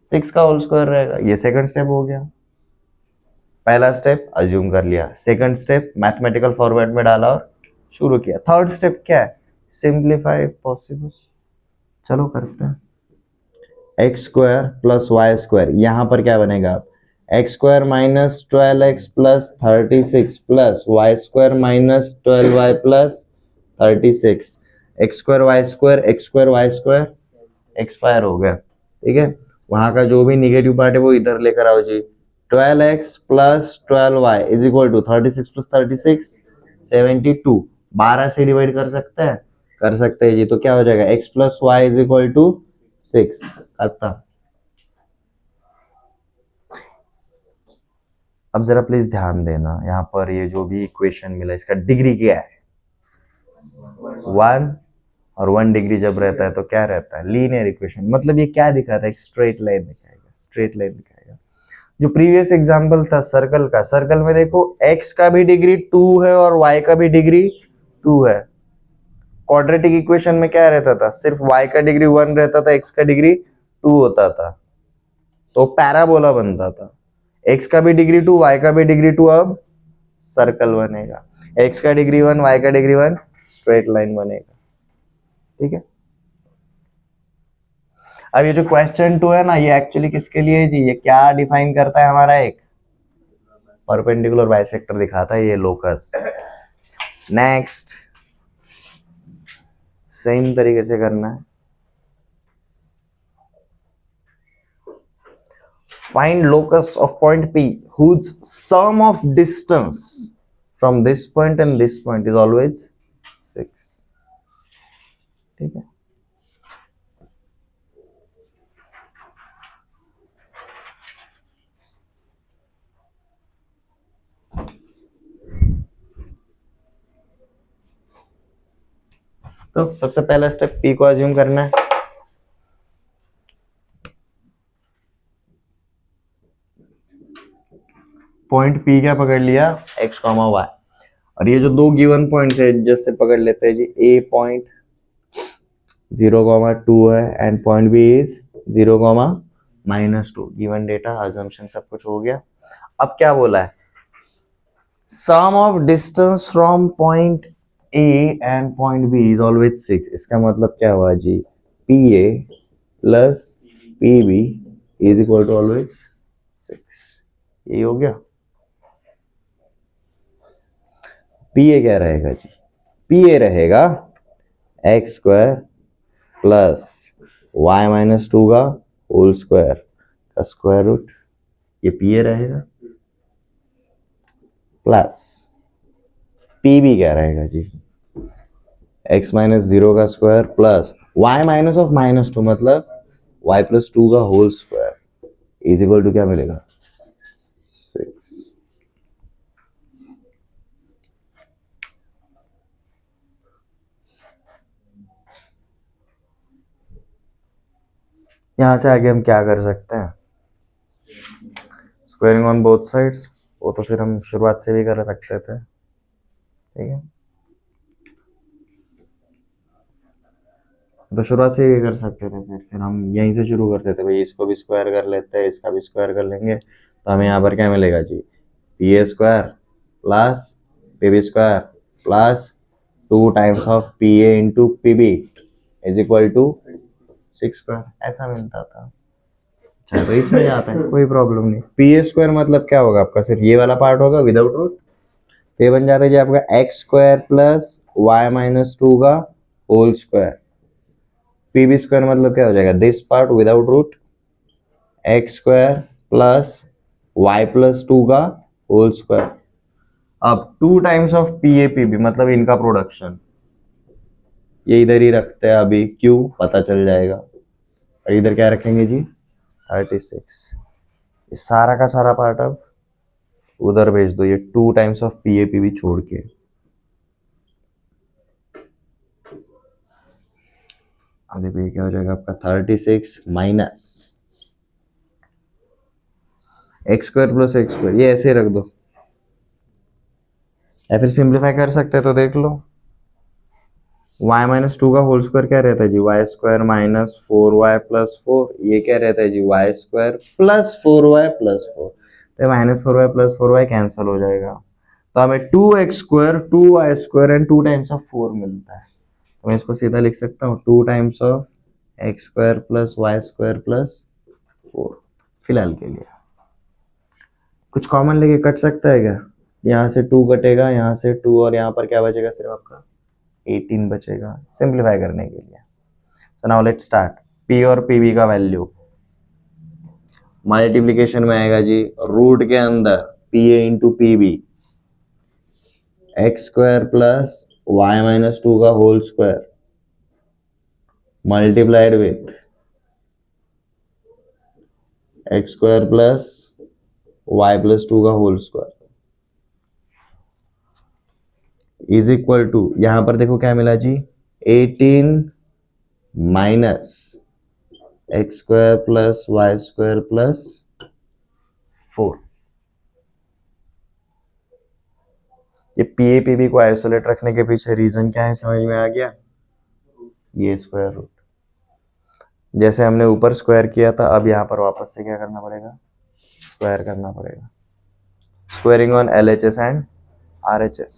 6 का होल स्क्वायर रहेगा। ये सेकंड स्टेप हो गया। पहला स्टेप अज्यूम कर लिया, सेकंड स्टेप मैथमेटिकल फॉर्मेट में डाला और शुरू किया। थर्ड स्टेप क्या है, सिंप्लीफाई इफ पॉसिबल। चलो करते हैं, x square plus Y square, यहां पर क्या बनेगा, x square minus 12x plus 36 plus Y square minus 12y plus 36, x square y square, x square y square expire हो गया, ठीक है। वहां का जो भी निगेटिव पार्ट है वो इधर लेकर आओ जी, 12x plus 12y is equal to 36 plus 36 72, 12 से डिवाइड कर सकते हैं, कर सकते हैं जी। तो क्या हो जाएगा, x plus y is equal to 6, खत्म। अब जरा प्लीज ध्यान देना, यहाँ पर ये जो भी इक्वेशन मिला इसका डिग्री क्या है, 1, और 1 डिग्री जब रहता है तो क्या रहता है, लीनियर इक्वेशन। मतलब ये क्या दिखाता है, एक स्ट्रेट लाइन दिखाएगा, स्ट्रेट लाइन दिखाएगा। जो प्रीवियस एग्जांपल था सर्कल का, सर्कल में देखो x का भी डिग्री 2 है और y का भी डिग्री 2 है। क्वाड्रेटिक इक्वेशन में क्या रहता था, सिर्फ y का डिग्री 1 रहता था, x का डिग्री 2 होता था, तो पैराबोला बनता था। x का भी डिग्री 2, y का भी डिग्री 2, अब सर्कल बनेगा। x का डिग्री 1, y का डिग्री 1, स्ट्रेट लाइन बनेगा। ठीक है। अब ये जो क्वेश्चन 2 है ना, ये एक्चुअली किसके लिए है जी, ये क्या डिफाइन करता है हमारा, एक परपेंडिकुलर बाइसेक्टर दिखाता है, ये लोकस। नेक्स्ट सेम तरीके से करना है। Find locus of point P whose sum of distance from this point and this point is always 6। ठीक है। तो सबसे पहला स्टेप P को अज्यूम करना है। पॉइंट P क्या पकड़ लिया, x, y, और ये जो दो गिवन पॉइंट्स है जैसे पकड़ लेते हैं जी, A पॉइंट 0,2 है and point B is 0,-2। Given data, assumption सब कुछ हो गया। अब क्या बोला है, sum of distance from point A and point B is always 6। इसका मतलब क्या हुआ जी, PA plus PB is equal to always 6। ये हो गया। PA क्या रहेगा जी, PA रहेगा x स्क्वायर प्लस y-2 का होल स्क्वायर का स्क्वायर रूट, ये PA रहेगा, प्लस PB क्या रहेगा जी, x-0 का स्क्वायर प्लस y-2 मतलब y+2 का whole square is equal to क्या मिलेगा, 6। यहां से आगे हम क्या कर सकते हैं, स्क्वायरिंग ऑन बोथ साइड्स, वो तो फिर हम शुरुआत से भी कर सकते थे। ठीक है, तो शुरुआत से ही कर सकते थे, फिर हम यहीं से शुरू करते थे, भाई इसको भी स्क्वायर कर लेते हैं, इसका भी स्क्वायर कर लेंगे, तो हमें यहाँ पर क्या मिलेगा जी, PA square plus PB square plus 2 times of PA into PB is equal to 6 square, ऐसा मिलता था। अच्छा, तो इसमें जाते हैं, कोई प्रॉब्लम नहीं। PA स्क्वायर मतलब क्या होगा आपका, सिर्फ ये वाला पार्ट होगा विदाउट रूट, तो ये बन जाता है जी आपका x स्क्वायर प्लस y-2 का होल स्क्वायर। PB स्क्वायर मतलब क्या हो जाएगा, this part without root, x square plus y+2 का होल स्क्वायर। अब 2 टाइम्स ऑफ PA PB मतलब इनका प्रोडक्शन, ये इधर ही रखते हैं अभी, क्यों पता चल जाएगा। और इधर क्या रखेंगे जी, 36। ये सारा का सारा पार्ट अब उधर भेज दो, ये 2 टाइम्स ऑफ PA PB छोड़ के। अब देखो ये क्या हो जाएगा आपका, 36 minus x square plus x square, ये ऐसे रख दो, या फिर सिंप्लीफाई कर सकते हैं, तो देख लो y-2 का होल स्क्वायर क्या रहता है जी, y square minus 4y plus 4, ये क्या रहता है जी, y square plus 4y plus 4, तो -4y प्लस 4y कैंसिल हो जाएगा, तो हमें 2x square 2y square and 2 times of 4 मिलता है। तो मैं इसको सीधा लिख सकता हूँ 2 times of x square plus y square plus 4। फिलहाल के लिए कुछ कॉमन लेके कट सकता है क्या, यहाँ से 2 कटेगा, यहाँ से 2, और यहाँ पर क्या बचेगा, सिर्फ आपका 18 बचेगा सिंप्लीफाई करने के लिए। तो नाउ लेट्स स्टार्ट। P और PB का वैल्यू मल्टीप्लीकेशन में आएगा जी, रूट के अंदर PA into PB, x square plus y-2 का whole square multiplied with x square plus y+2 का whole square is equal to, यहां पर देखो क्या मिला जी, 18 minus x square plus y square plus 4। ये पी ए पी बी को आइसोलेट रखने के पीछे रीजन क्या है समझ में आ गया? ये स्क्वायर रूट जैसे हमने ऊपर स्क्वायर किया था, अब यहाँ पर वापस से क्या करना पड़ेगा? स्क्वायर करना पड़ेगा। Squaring on LHS and RHS।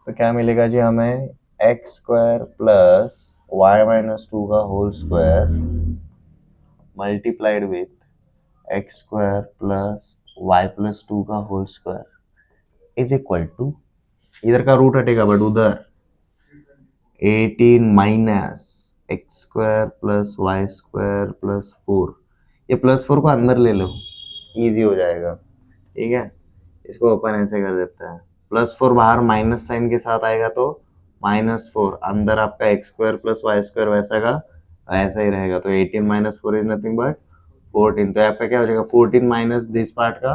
तो क्या मिलेगा जी हमें? X square plus y minus 2 का whole square multiplied with x square plus y plus 2 का whole square is equal to, इधर का रूट हटेगा बट उधर 18 minus x square plus Y square plus 4। ये प्लस 4 को अंदर ले लो, इजी हो जाएगा। ठीक है, इसको अपन ऐसे कर देते हैं, प्लस 4 बाहर माइनस साइन के साथ आएगा तो -4, अंदर आपका x square plus Y square वैसा का ऐसा ही रहेगा। तो 18 माइनस 4 इज नथिंग बट 14। तो आपका क्या हो जाएगा? 14 माइनस दिस पार्ट का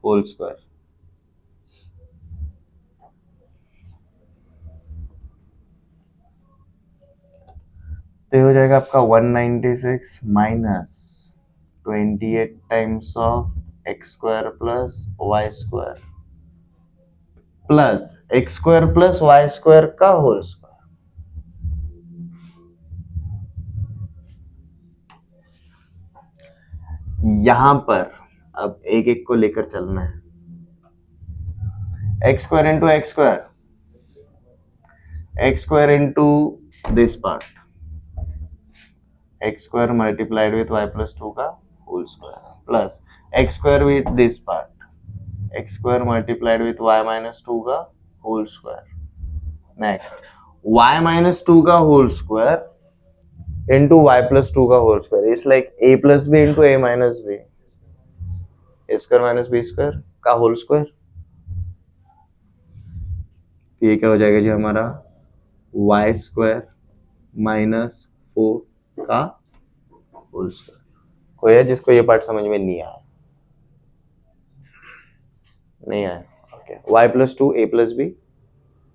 होल स्क्वायर। तो हो जाएगा आपका 196 minus 28 times of x square plus Y square plus x square plus Y square का होल स्क्वायर। यहां पर अब एक एक को लेकर चलना है। X square into x square, x square into this part, x square multiplied with y plus 2 का whole square plus x square with this part, x square multiplied with y minus 2 का whole square. Next y minus 2 का whole square into y plus 2 का whole square is like a plus b into a minus b, a square minus b square का होल स्क्वायर। ये क्या हो जाएगा जी हमारा? वाई स्क्वायर माइनस 4 का होल स्क्वायर। कोई है जिसको ये पार्ट समझ में नहीं आया? नहीं आया? Okay, y plus 2 a plus b,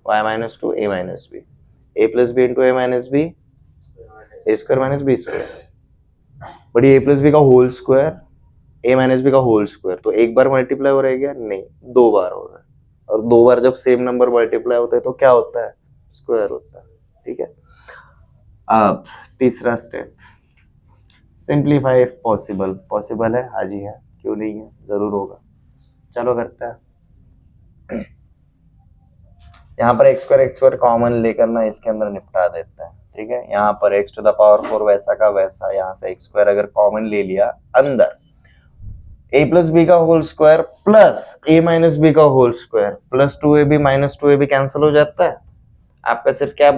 y minus 2 a minus b, a plus b into a minus b, a square minus b square. But ये ए प्लस बी का whole square, a minus b का होल स्क्वायर, तो एक बार मल्टीप्लाई हो रहा है क्या? नहीं, 2 बार हो रहा है। और 2 बार जब सेम नंबर मल्टीप्लाई होता है तो क्या होता है? स्क्वायर होता है। ठीक है, अब तीसरा step, simplify if possible. Possible है? हाँ जी है, क्यों नहीं है, जरूर होगा। चलो करते हैं। यहाँ पर एक्स स्क्वायर कॉमन लेकर ना इसके अंदर निपटा देते हैं। ठीक है, यहाँ पर एक्स टू द पावर 4 वैसा का वैसा, यहाँ से एक्स स्क्वायर अगर कॉमन ले लिया अंदर, ए प्लस बी का whole square plus a minus b का whole square plus 2ab minus 2ab cancel हो जाता है। आपका सिर्फ क्या